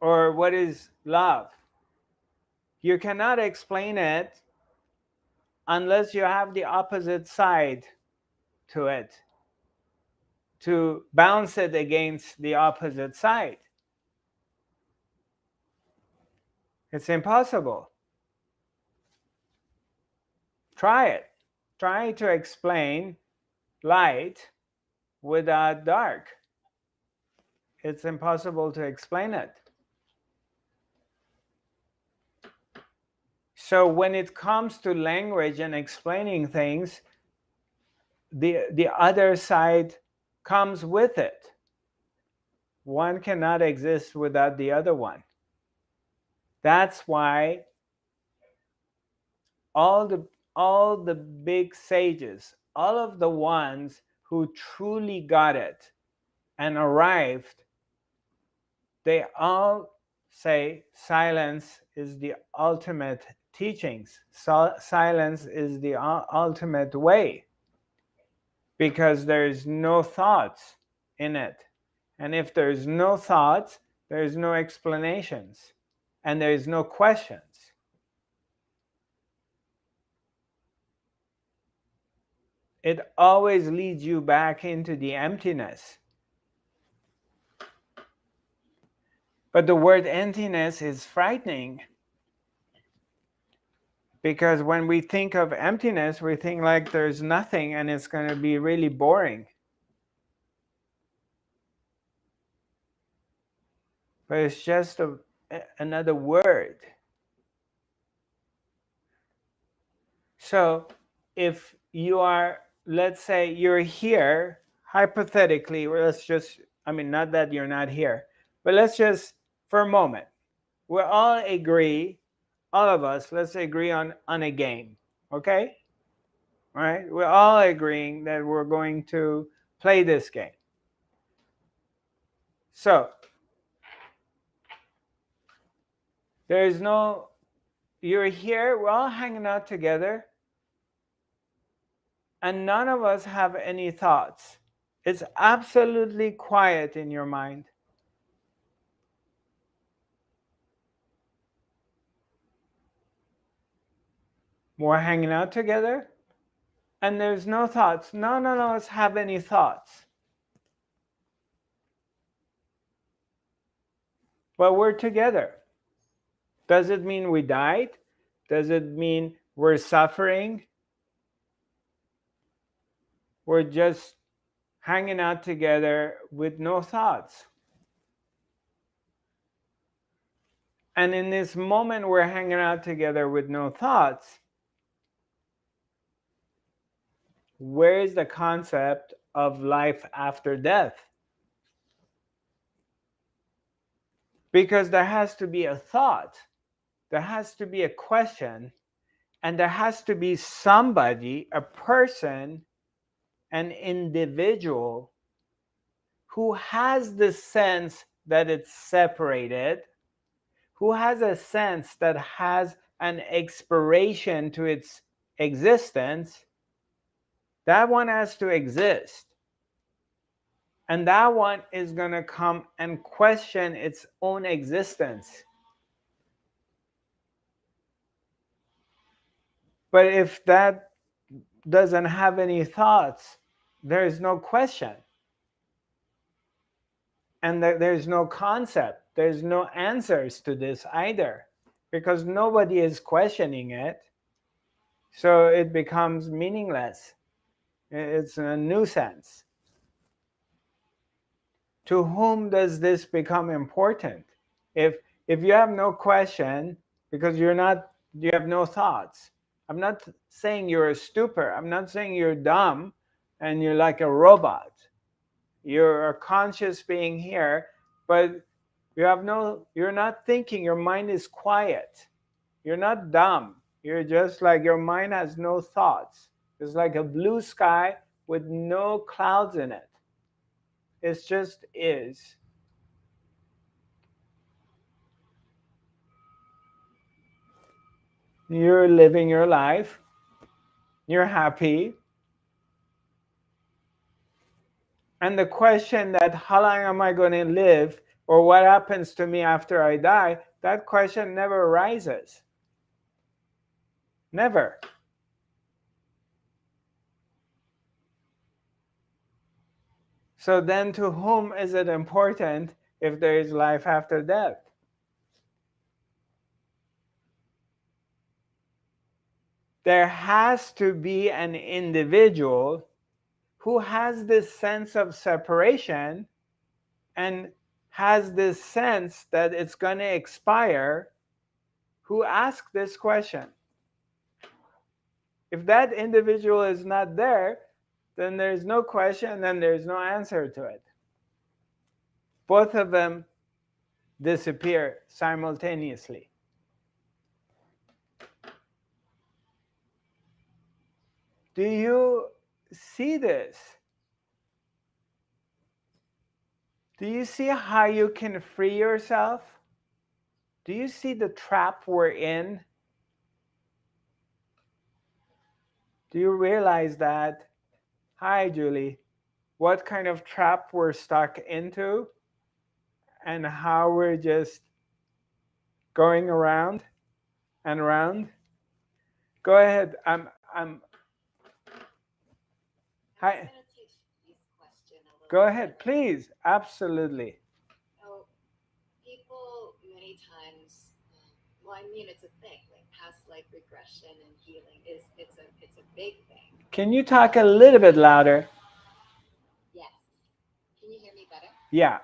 Or what is love? You cannot explain it unless you have the opposite side to it to bounce it against the opposite side. It's impossible. Try it. Try to explain light without dark. It's impossible to explain it. So when it comes to language and explaining things, the other side comes with it. One cannot exist without the other one. That's why all the big sages, all of the ones who truly got it and arrived, they all say silence is the ultimate teachings. Silence is the ultimate way, because there's no thoughts in it. And if there's no thoughts, there's no explanations and there's no questions. It always leads you back into the emptiness. But the word emptiness is frightening, because when we think of emptiness, we think like there's nothing and it's going to be really boring. But it's just another word. So if you are, let's say you're here, hypothetically, or let's just, I mean, not that you're not here, but let's just, for a moment, we all agree, all of us, let's agree on a game, okay? All right? We're all agreeing that we're going to play this game. So there's no, you're here, we're all hanging out together, and none of us have any thoughts. It's absolutely quiet in your mind. We're hanging out together, and there's no thoughts. None of us have any thoughts. But we're together. Does it mean we died? Does it mean we're suffering? We're just hanging out together with no thoughts. And in this moment, we're hanging out together with no thoughts. Where is the concept of life after death? Because there has to be a thought, there has to be a question, and there has to be somebody, a person, an individual who has the sense that it's separated, who has a sense that has an expiration to its existence. That one has to exist. And that one is going to come and question its own existence. But if that doesn't have any thoughts, there is no question. And there's no concept. There's no answers to this either, because nobody is questioning it. So it becomes meaningless. It's a nuisance. To whom does this become important? If if you have no question, because you have no thoughts. I'm not saying you're a stupor. I'm not saying you're dumb and you're like a robot. You're a conscious being here, but you're not thinking. Your mind is quiet. You're not dumb. You're just like, your mind has no thoughts. It's like a blue sky with no clouds in it. It just is. You're living your life. You're happy. And the question that how long am I going to live, or what happens to me after I die, that question never arises. Never. So then to whom is it important if there is life after death? There has to be an individual who has this sense of separation and has this sense that it's going to expire, who asks this question. If that individual is not there, then there's no question and there's no answer to it. Both of them disappear simultaneously. Do you see this? Do you see how you can free yourself? Do you see the trap we're in? Do you realize that? Hi, Julie. What kind of trap we're stuck into and how we're just going around and around? Go ahead. I'm hi. Go ahead, please. Absolutely. So people many times, well, I mean, it's a thing. Like past life regression and healing it's a big thing. Can you talk a little bit louder? Yes. Can you hear me better? Yeah.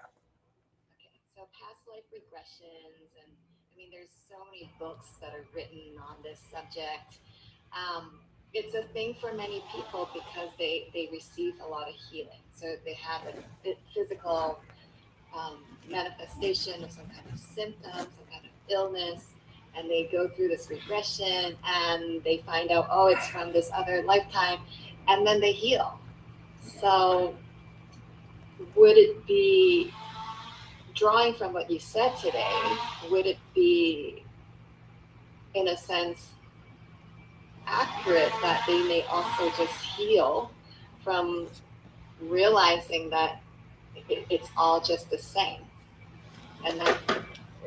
Okay. So past life regressions, and I mean, there's so many books that are written on this subject. it's a thing for many people because they receive a lot of healing. So they have a physical manifestation of some kind of symptom, some kind of illness, and they go through this regression and they find out, oh, it's from this other lifetime, and then they heal. So, would it be, drawing from what you said today, would it be, in a sense, accurate that they may also just heal from realizing that it's all just the same, and not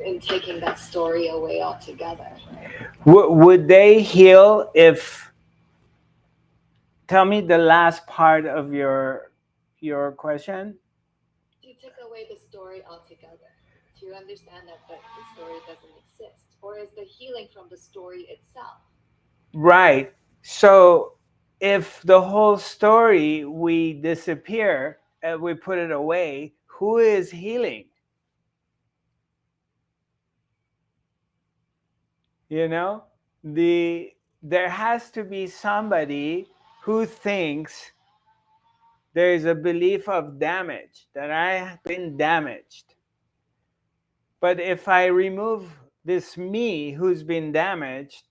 in taking that story away altogether? Would they heal if? Tell me the last part of your question. You took away the story altogether. Do you understand that the story doesn't exist? Or is the healing from the story itself? Right. So if the whole story we disappear and we put it away, who is healing? You know, there has to be somebody who thinks there is a belief of damage, that I have been damaged. But if I remove this me who's been damaged,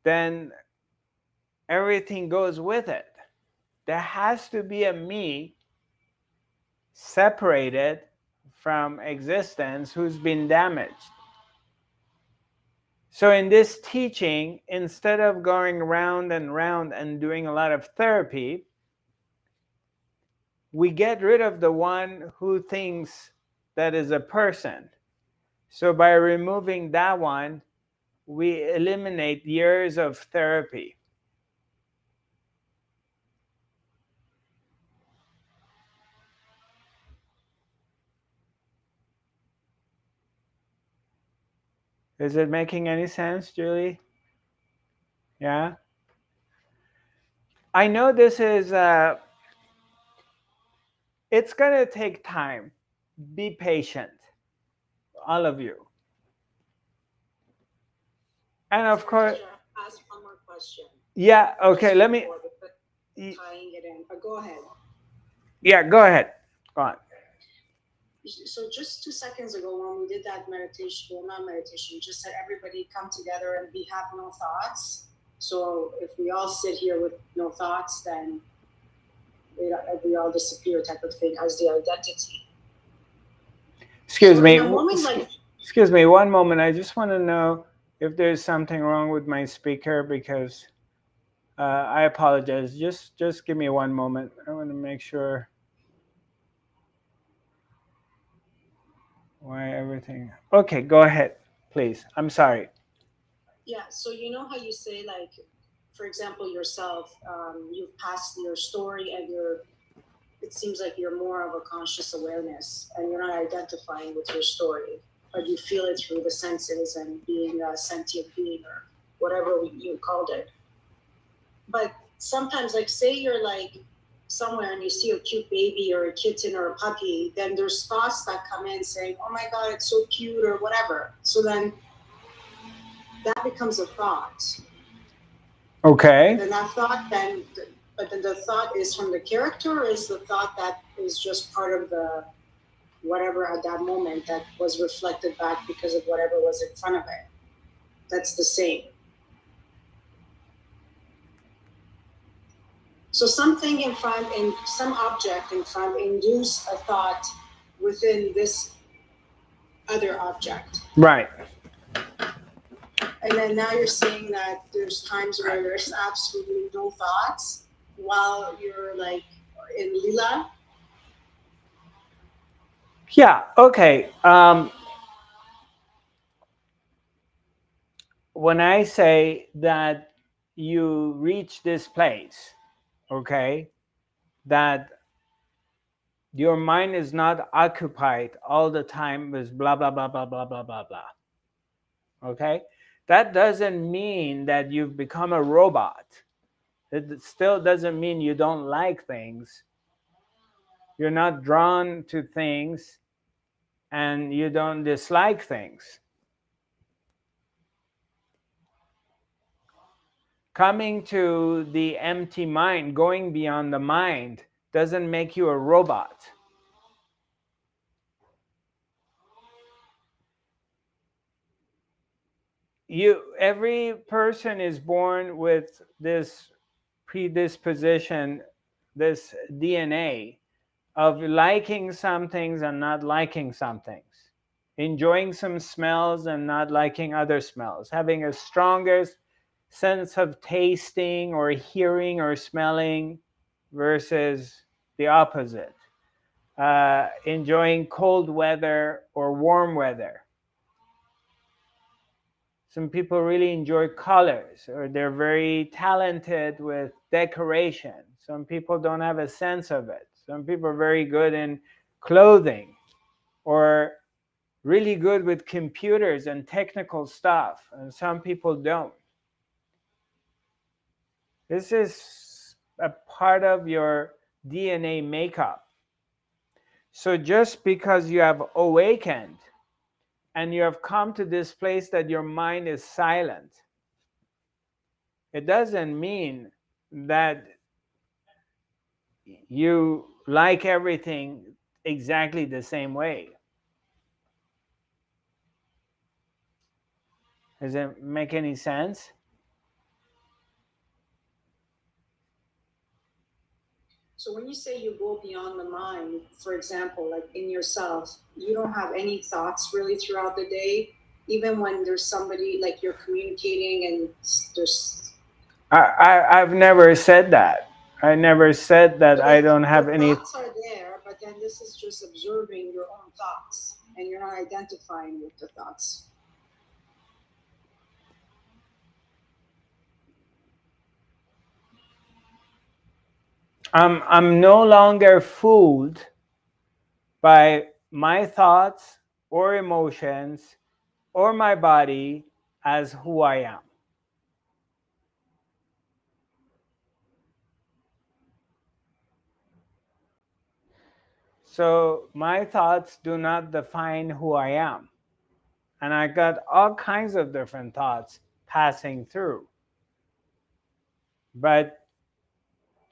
then everything goes with it. There has to be a me separated from existence who's been damaged. So in this teaching, instead of going round and round and doing a lot of therapy, we get rid of the one who thinks that is a person. So by removing that one, we eliminate years of therapy. Is it making any sense, Julie? Yeah? I know this is, it's going to take time. Be patient, all of you. And of Sorry, course, teacher, ask one more question. yeah, okay, Just let me, before, but tying it in. But go ahead. yeah, go ahead. Go on. So just 2 seconds ago, when we did that meditation, well, not meditation, you just said everybody come together and we have no thoughts. So if we all sit here with no thoughts, then we all disappear, type of thing, as the identity. Excuse So me. in a moment like, Excuse me, one moment. I just want to know if there's something wrong with my speaker because I apologize. Just give me one moment. I want to make sure why everything. Okay, go ahead, please. I'm sorry. yeah, so you know how you say, like, for example, yourself, you've passed your story and it seems like you're more of a conscious awareness and you're not identifying with your story, but you feel it through the senses and being a sentient being or whatever you called it. But sometimes, like, say you're like somewhere and you see a cute baby or a kitten or a puppy, then there's thoughts that come in saying, oh my God, it's so cute or whatever. So then that becomes a thought. Okay. And then that thought then, but then the thought is from the character, or is the thought that is just part of the whatever at that moment that was reflected back because of whatever was in front of it? That's the same. So something in front, in some object in front, induce a thought within this other object. Right. And then now you're saying that there's times where there's absolutely no thoughts while you're like in lila. Yeah. Okay. When I say that you reach this place, okay, that your mind is not occupied all the time with blah blah blah blah blah blah blah blah. Okay, that doesn't mean that you've become a robot. It still doesn't mean you don't like things. You're not drawn to things and you don't dislike things. Coming to the empty mind, going beyond the mind, doesn't make you a robot. Every person is born with this predisposition, this DNA of liking some things and not liking some things, enjoying some smells and not liking other smells, having a stronger sense of tasting or hearing or smelling versus the opposite, enjoying cold weather or warm weather. Some people really enjoy colors, or they're very talented with decoration. Some people don't have a sense of it. Some people are very good in clothing, or really good with computers and technical stuff, and some people don't. This is a part of your DNA makeup. So just because you have awakened and you have come to this place that your mind is silent, it doesn't mean that you like everything exactly the same way. Does it make any sense? So when you say you go beyond the mind, for example, like in yourself, you don't have any thoughts really throughout the day, even when there's somebody like you're communicating and there's. I've never said that. I never said that I don't have the any. thoughts are there, but then this is just observing your own thoughts, and you're not identifying with the thoughts. I'm no longer fooled by my thoughts or emotions or my body as who I am. So my thoughts do not define who I am. And I got all kinds of different thoughts passing through. But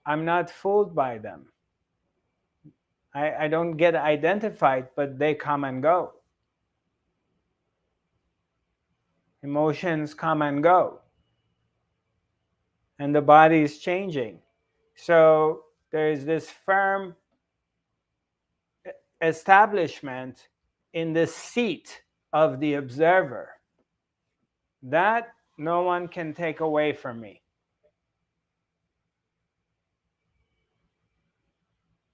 I'm not fooled by them. I don't get identified, but they come and go. Emotions come and go. And the body is changing. So there is this firm establishment in the seat of the observer that no one can take away from me.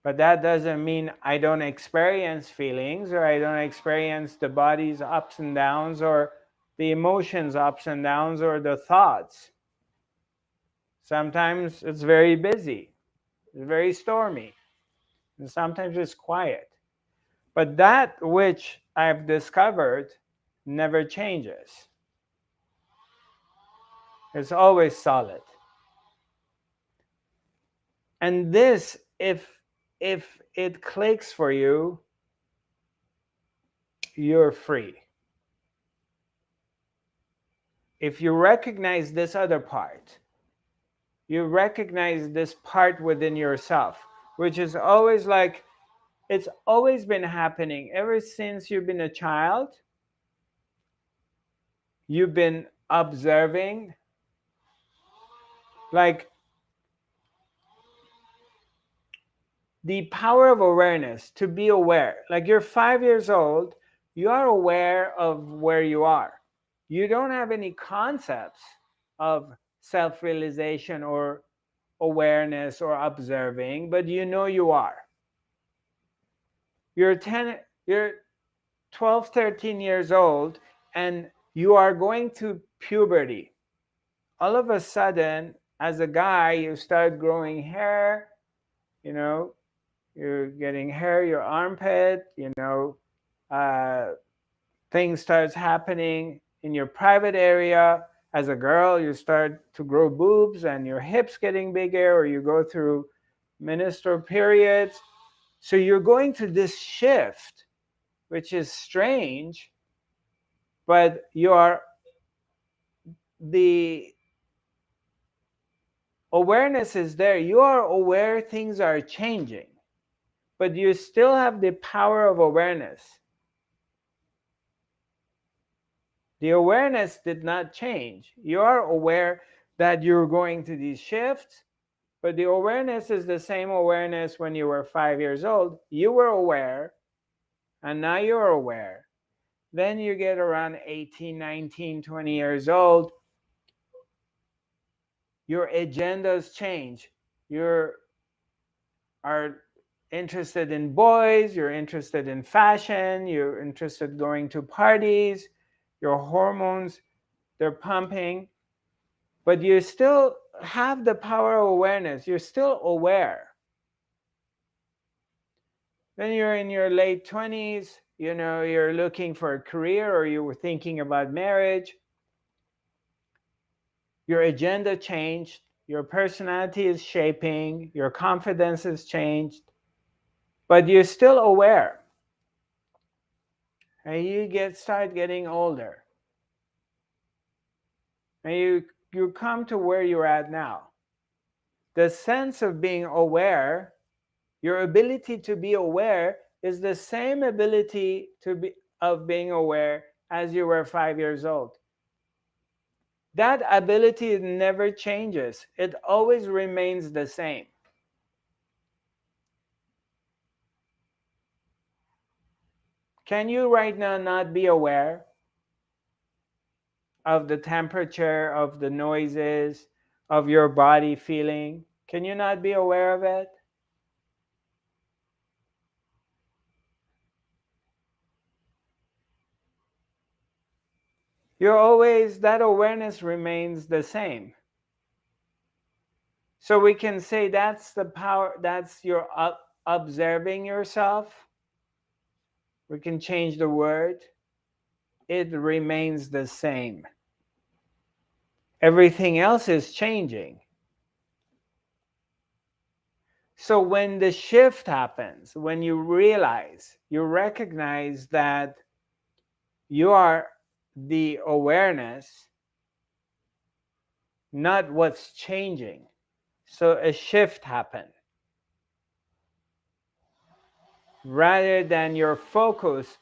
But that doesn't mean I don't experience feelings, or I don't experience the body's ups and downs, or the emotions ups and downs, or the thoughts. Sometimes it's very busy, it's very stormy, and sometimes it's quiet. But that which I've discovered never changes. It's always solid. And this, if it clicks for you, you're free. If you recognize this other part, you recognize this part within yourself, which is always like, it's always been happening ever since you've been a child. You've been observing, like, the power of awareness, to be aware. Like, you're 5 years old, you are aware of where you are. You don't have any concepts of self-realization or awareness or observing, but you know you are. You're 12, 13 years old, and you are going to puberty. All of a sudden, as a guy, you start growing hair, you're getting hair, your armpit, things starts happening in your private area. As a girl, you start to grow boobs and your hips getting bigger, or you go through menstrual periods. So you're going through this shift, which is strange, but the Awareness is there. You are aware things are changing, but you still have the power of awareness. The awareness did not change. You are aware that you're going to these shifts, but the awareness is the same awareness when you were 5 years old. You were aware, and now you're aware. Then you get around 18, 19, 20 years old. Your agendas change. You are interested in boys, you're interested in fashion, you're interested in going to parties, your hormones, they're pumping, but you still have the power of awareness. You're still aware. Then you're in your late 20s, you're looking for a career or you were thinking about marriage. Your agenda changed, your personality is shaping, your confidence has changed, but you're still aware. And you start getting older. And you come to where you're at now. The sense of being aware, your ability to be aware is the same ability of being aware as you were 5 years old. That ability never changes. It always remains the same. Can you right now not be aware of the temperature, of the noises, of your body feeling? Can you not be aware of it? That awareness remains the same. So we can say that's the power, that's your observing yourself. We can change the word. It remains the same. Everything else is changing. So when the shift happens, when you recognize that you are the awareness, not what's changing. So a shift happened. Rather than your focus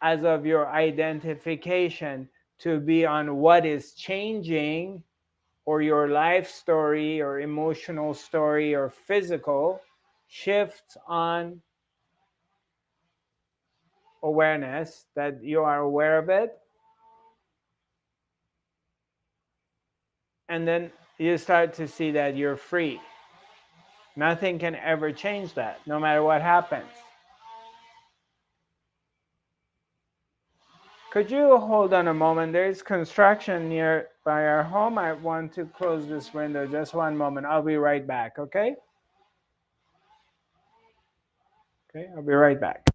as of your identification to be on what is changing, or your life story or emotional story or physical, shifts on awareness, that you are aware of it. And then you start to see that you're free. Nothing can ever change that, no matter what happens. Could you hold on a moment? There's construction near by our home. I want to close this window. Just one moment. I'll be right back, okay? Okay, I'll be right back.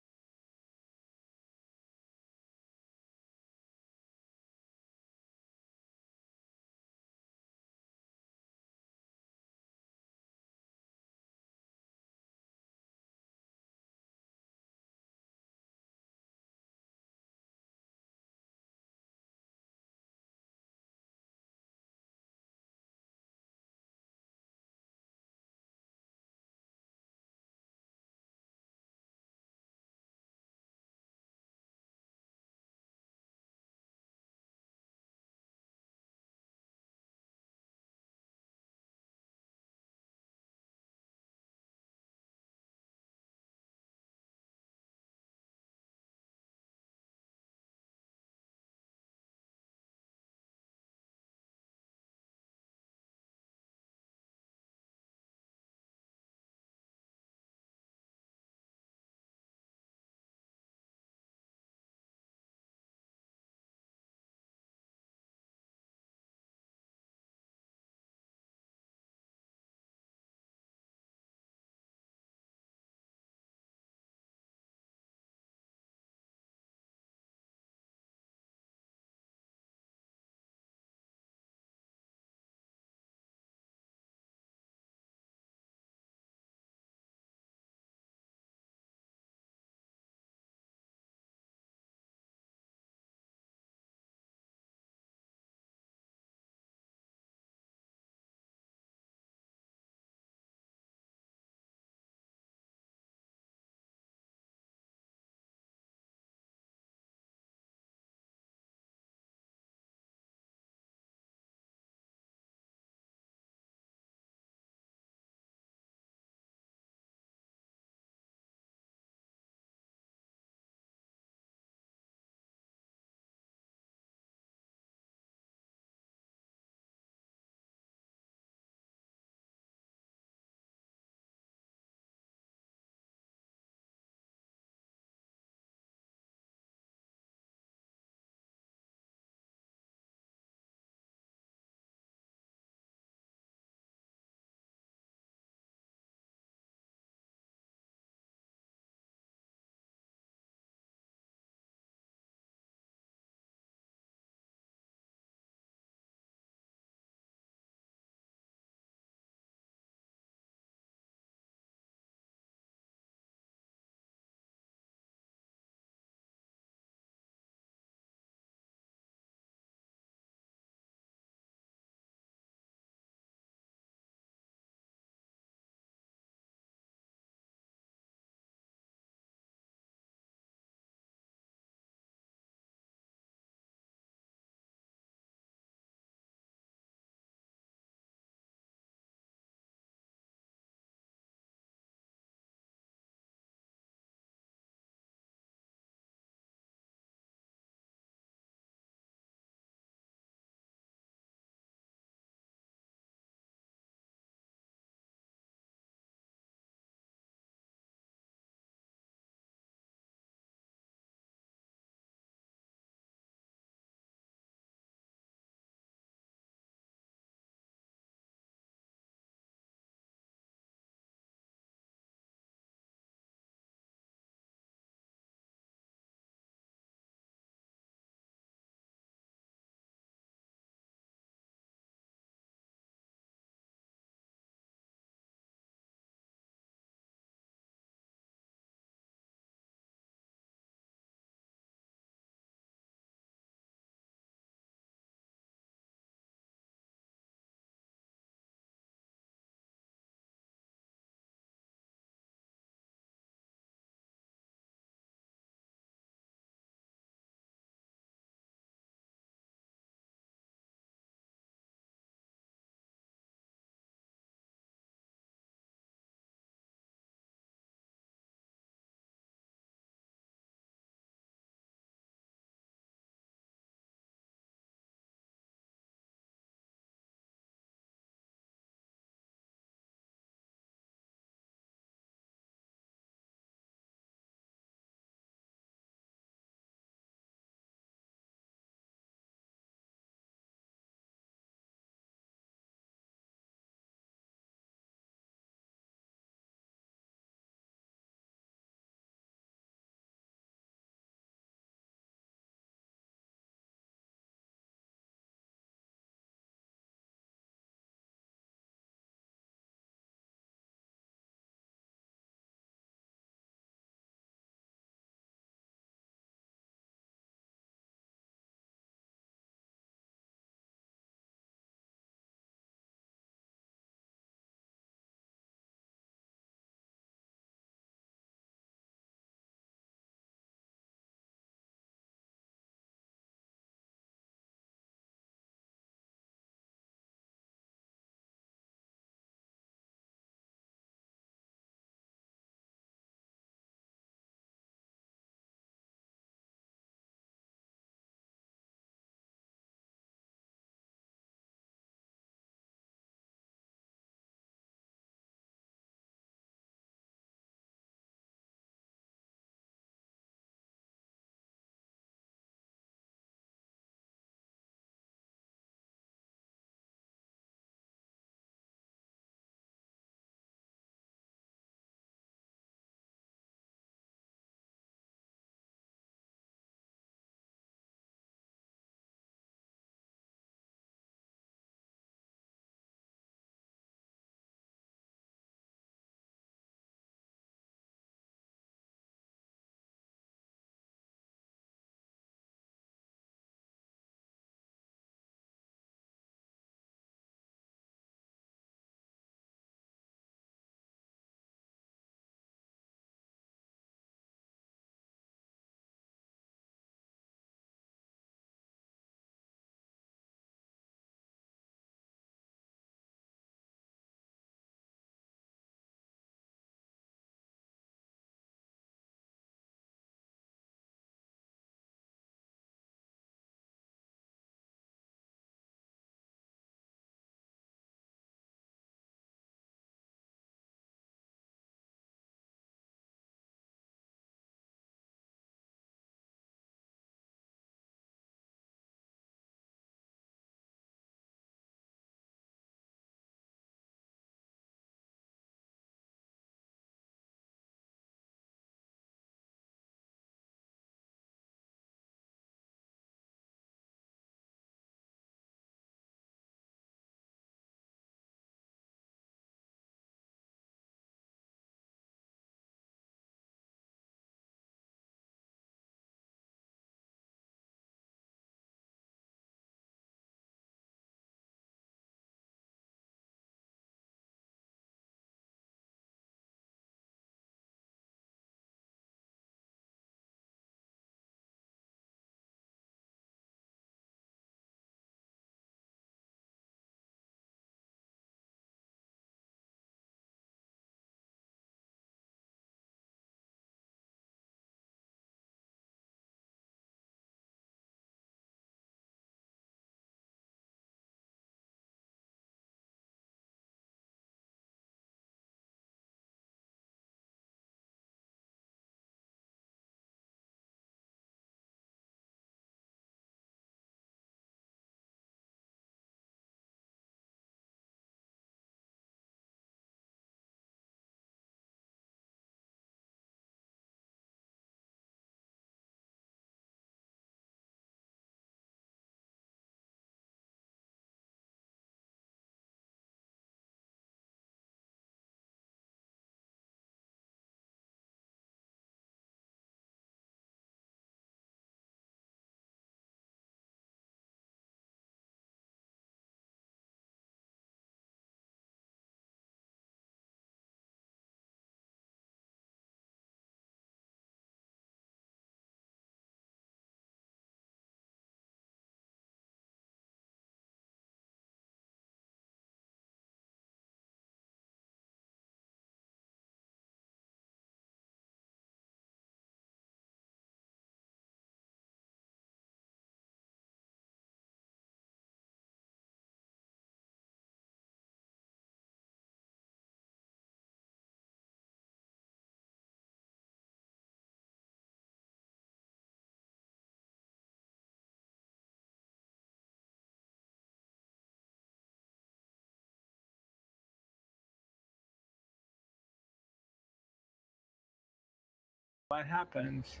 what happens.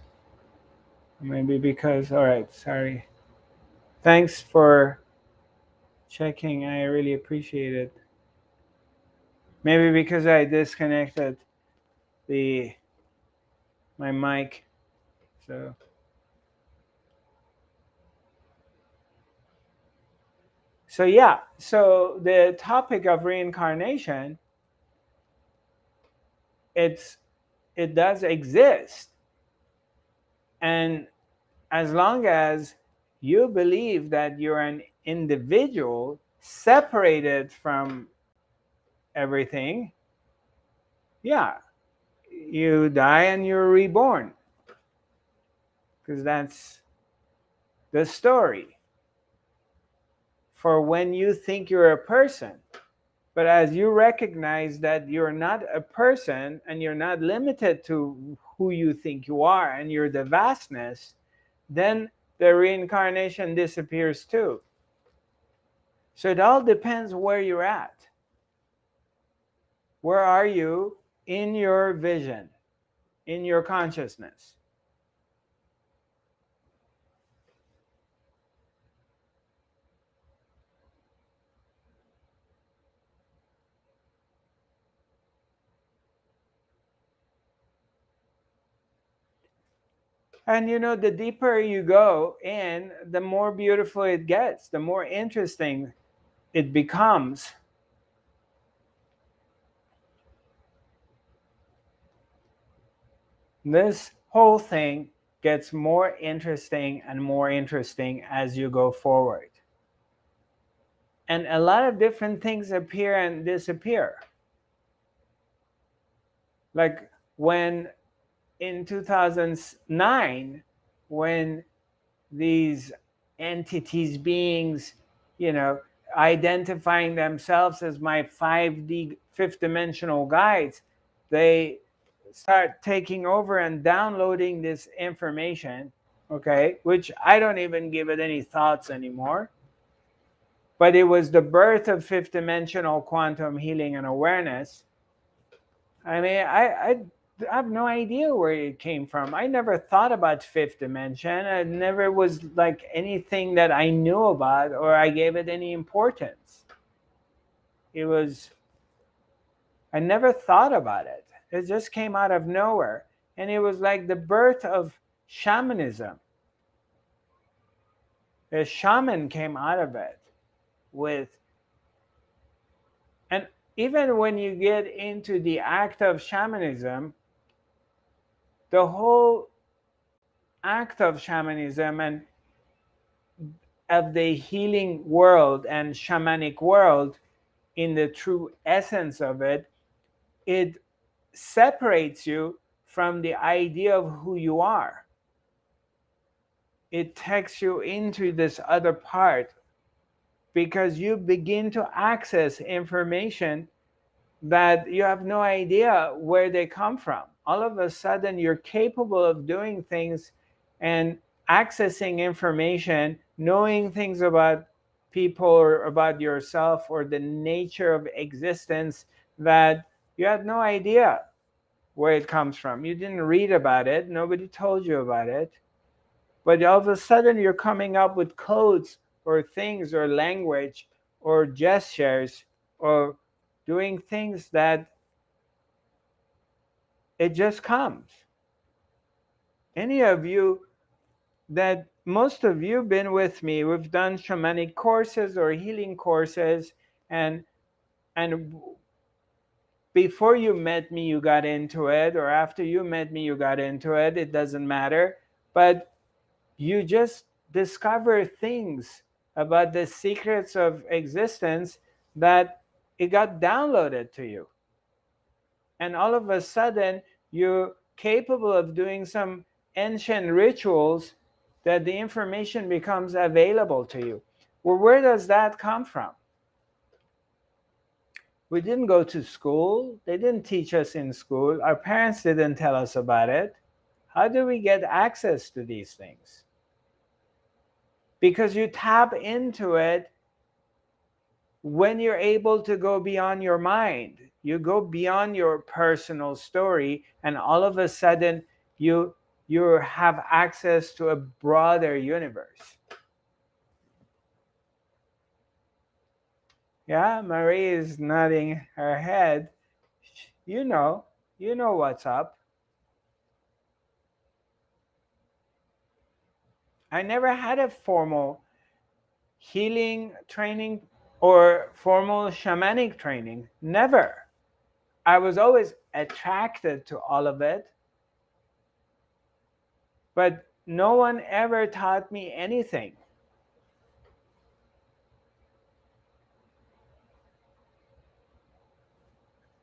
Maybe because, all right, sorry. Thanks for checking. I really appreciate it. Maybe because I disconnected the my mic. So yeah, so the topic of reincarnation, it's it does exist. And as long as you believe that you're an individual separated from everything, yeah, you die and you're reborn. Because that's the story for when you think you're a person. But as you recognize that you're not a person and you're not limited to who you think you are and you're the vastness, then the reincarnation disappears too. So it all depends where you're at. Where are you in your vision, in your consciousness? And you know, the deeper you go in, the more beautiful it gets, the more interesting it becomes. This whole thing gets more interesting and more interesting as you go forward. And a lot of different things appear and disappear. Like when in 2009, when these entities, beings, you know, identifying themselves as my 5D, fifth dimensional guides, they start taking over and downloading this information, okay, which I don't even give it any thoughts anymore. But it was the birth of fifth dimensional quantum healing and awareness. I mean, I have no idea where it came from. I never thought about fifth dimension. It never was like anything that I knew about or I gave it any importance. It was, I never thought about it. It just came out of nowhere. And it was like the birth of shamanism. A shaman came out of it with, and even when you get into the act of shamanism, the whole act of shamanism and of the healing world and shamanic world, in the true essence of it, it separates you from the idea of who you are. It takes you into this other part because you begin to access information that you have no idea where they come from. All of a sudden, you're capable of doing things and accessing information, knowing things about people or about yourself or the nature of existence that you had no idea where it comes from. You didn't read about it, nobody told you about it. But all of a sudden, you're coming up with codes or things or language or gestures or doing things that it just comes. Any of you that most of you been with me, we've done shamanic courses or healing courses, and before you met me you got into it, or after you met me you got into it, it doesn't matter. But you just discover things about the secrets of existence that it got downloaded to you. And all of a sudden, you're capable of doing some ancient rituals that the information becomes available to you. Well, where does that come from? We didn't go to school. They didn't teach us in school. Our parents didn't tell us about it. How do we get access to these things? Because you tap into it when you're able to go beyond your mind. You go beyond your personal story, and all of a sudden you have access to a broader universe. Yeah, Marie is nodding her head. You know, you know what's up. I never had a formal healing training or formal shamanic training. Never. I was always attracted to all of it, but no one ever taught me anything.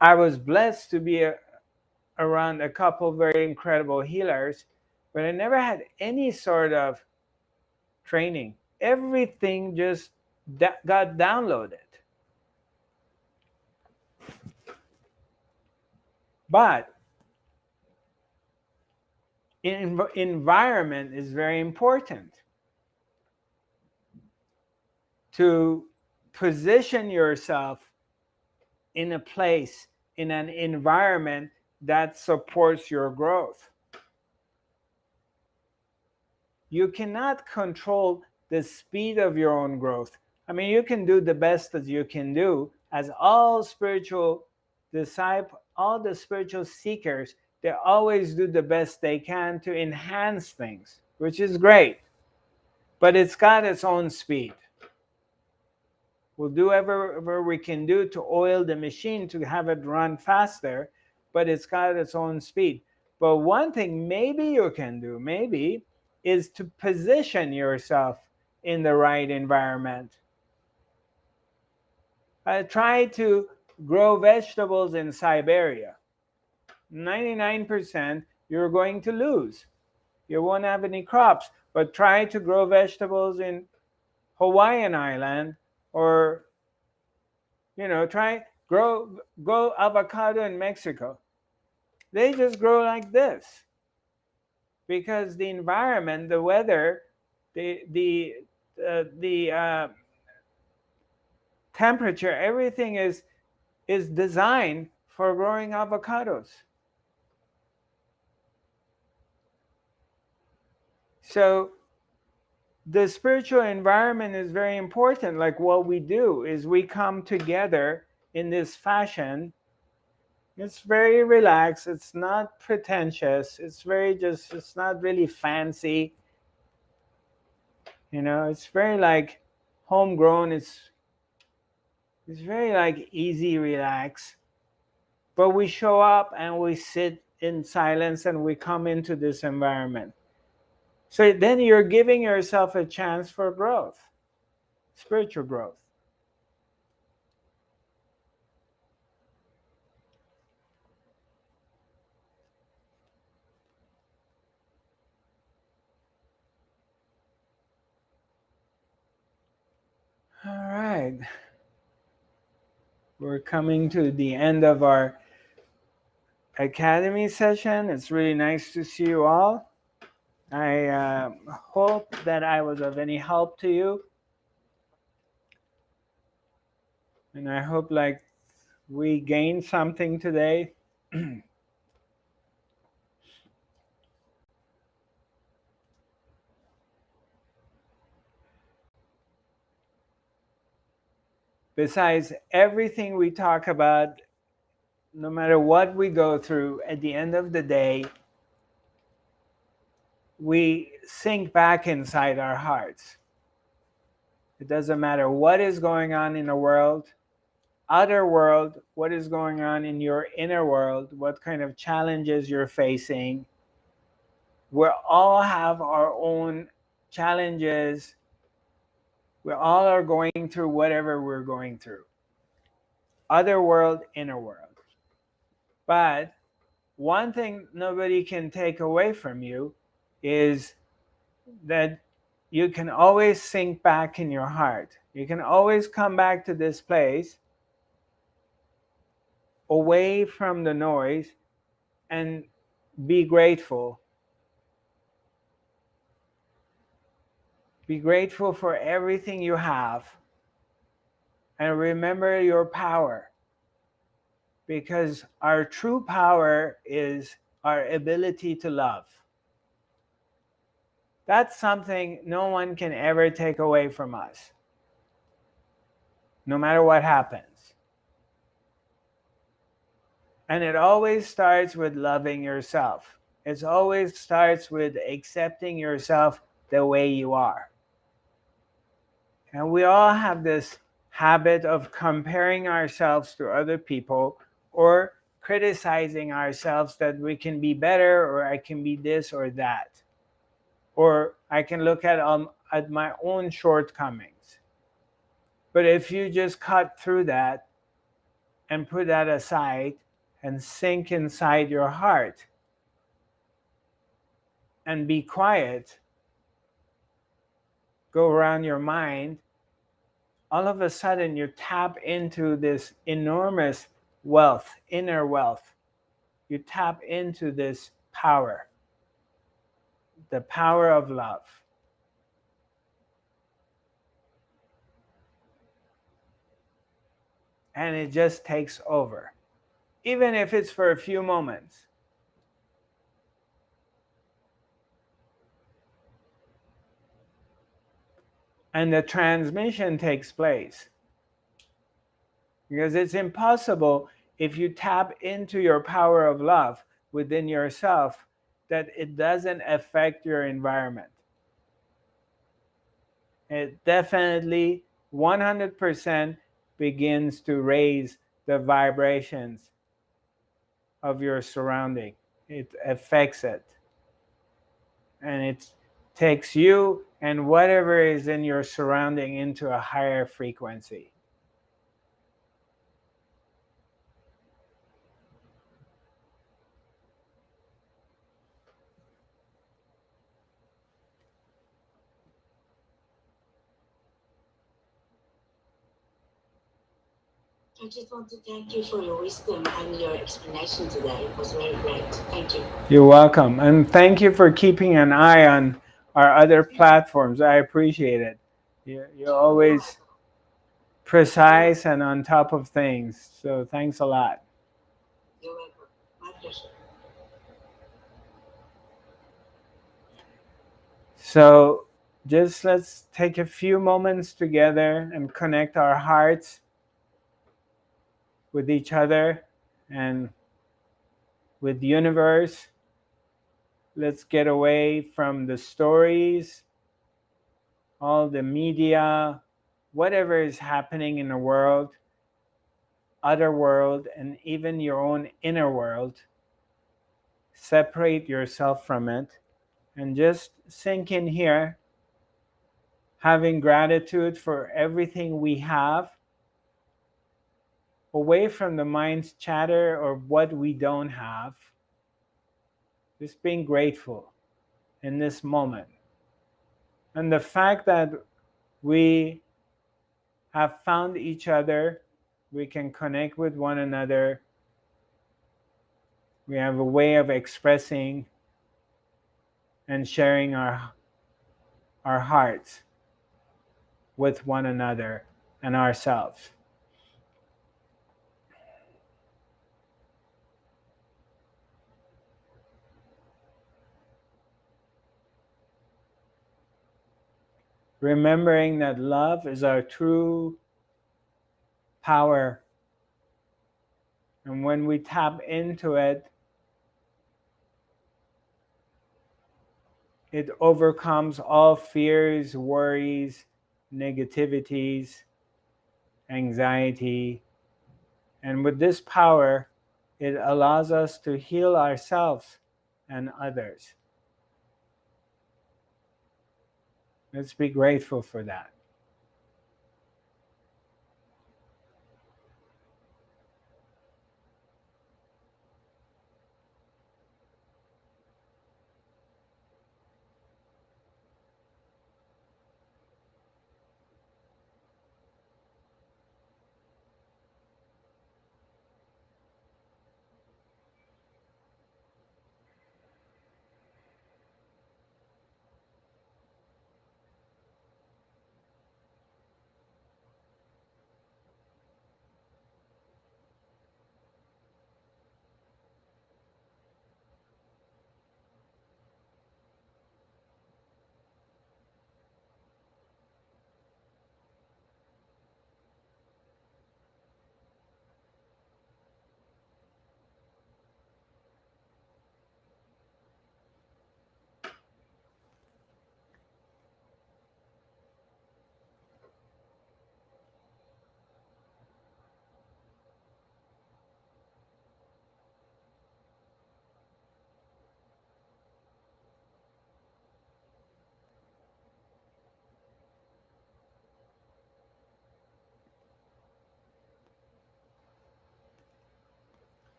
I was blessed to be around a couple very incredible healers, but I never had any sort of training. Everything just got downloaded. But environment is very important. To position yourself in a place, in an environment that supports your growth. You cannot control the speed of your own growth. I mean, you can do the best that you can do, as all spiritual disciples, all the spiritual seekers, they always do the best they can to enhance things, which is great. But it's got its own speed. We'll do whatever we can do to oil the machine to have it run faster, but it's got its own speed. But one thing maybe you can do, maybe, is to position yourself in the right environment. Try to grow vegetables in Siberia. 99% you're going to lose. You won't have any crops. But try to grow vegetables in Hawaiian Island, or grow avocado in Mexico. They just grow like this because the environment, the weather, the temperature, everything is designed for growing avocados. So the spiritual environment is very important. Like, what we do is we come together in this fashion. It's very relaxed. It's not pretentious. It's not really fancy. It's very like homegrown. It's very like easy, relax. But we show up and we sit in silence and we come into this environment. So then you're giving yourself a chance for growth, spiritual growth. All right. We're coming to the end of our academy session. It's really nice to see you all. I hope that I was of any help to you. And I hope we gained something today. Besides everything we talk about, no matter what we go through, at the end of the day, we sink back inside our hearts. It doesn't matter what is going on in the world, outer world, what is going on in your inner world, what kind of challenges you're facing. We all have our own challenges. We all are going through whatever we're going through. Other world, inner world. But one thing nobody can take away from you is that you can always sink back in your heart. You can always come back to this place, away from the noise, and be grateful. Be grateful for everything you have. And remember your power. Because our true power is our ability to love. That's something no one can ever take away from us, no matter what happens. And it always starts with loving yourself. It always starts with accepting yourself the way you are. And we all have this habit of comparing ourselves to other people or criticizing ourselves that we can be better, or I can be this or that. Or I can look at my own shortcomings. But if you just cut through that and put that aside and sink inside your heart and be quiet, go around your mind, all of a sudden you tap into this enormous wealth, inner wealth. You tap into this power, the power of love. And it just takes over, even if it's for a few moments. And the transmission takes place. Because it's impossible, if you tap into your power of love within yourself, that it doesn't affect your environment. It definitely 100% begins to raise the vibrations of your surrounding. It affects it. And it takes you and whatever is in your surrounding into a higher frequency. I just want to thank you for your wisdom and your explanation today. It was very great. Thank you. You're welcome. And thank you for keeping an eye on our other platforms. I appreciate it. You're always precise and on top of things. So thanks a lot. You're welcome. My pleasure. So just let's take a few moments together and connect our hearts with each other and with the universe. Let's get away from the stories, all the media, whatever is happening in the world, other world, and even your own inner world. Separate yourself from it and just sink in here, having gratitude for everything we have, away from the mind's chatter or what we don't have. Just being grateful in this moment. And the fact that we have found each other, we can connect with one another, we have a way of expressing and sharing our hearts with one another and ourselves. Remembering that love is our true power. And when we tap into it, it overcomes all fears, worries, negativities, anxiety. And with this power, it allows us to heal ourselves and others. Let's be grateful for that.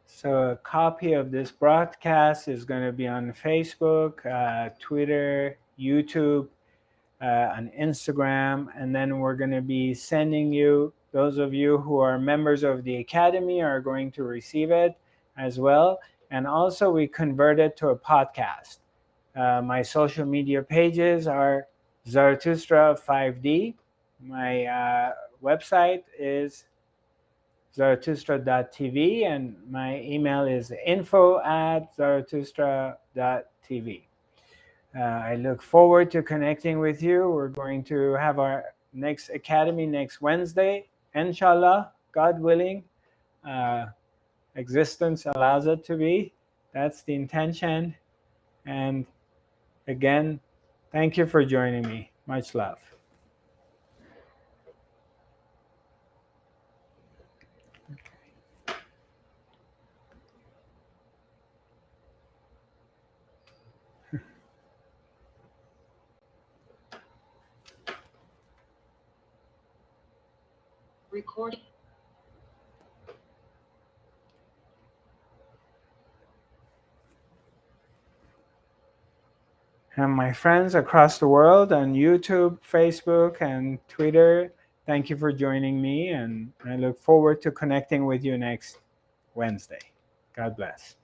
So a copy of this broadcast is going to be on Facebook, Twitter, YouTube, on Instagram, and then we're going to be sending you, those of you who are members of the Academy are going to receive it as well. And also we convert it to a podcast. My social media pages are Zarathustra 5D. My website is Zarathustra.tv, and my email is info@zarathustra.tv. I look forward to connecting with you. We're going to have our next academy next Wednesday, inshallah, God willing. Existence allows it to be. That's the intention. And again, thank you for joining me. Much love. Recording. And my friends across the world on YouTube, Facebook, and Twitter, thank you for joining me. And I look forward to connecting with you next Wednesday. God bless.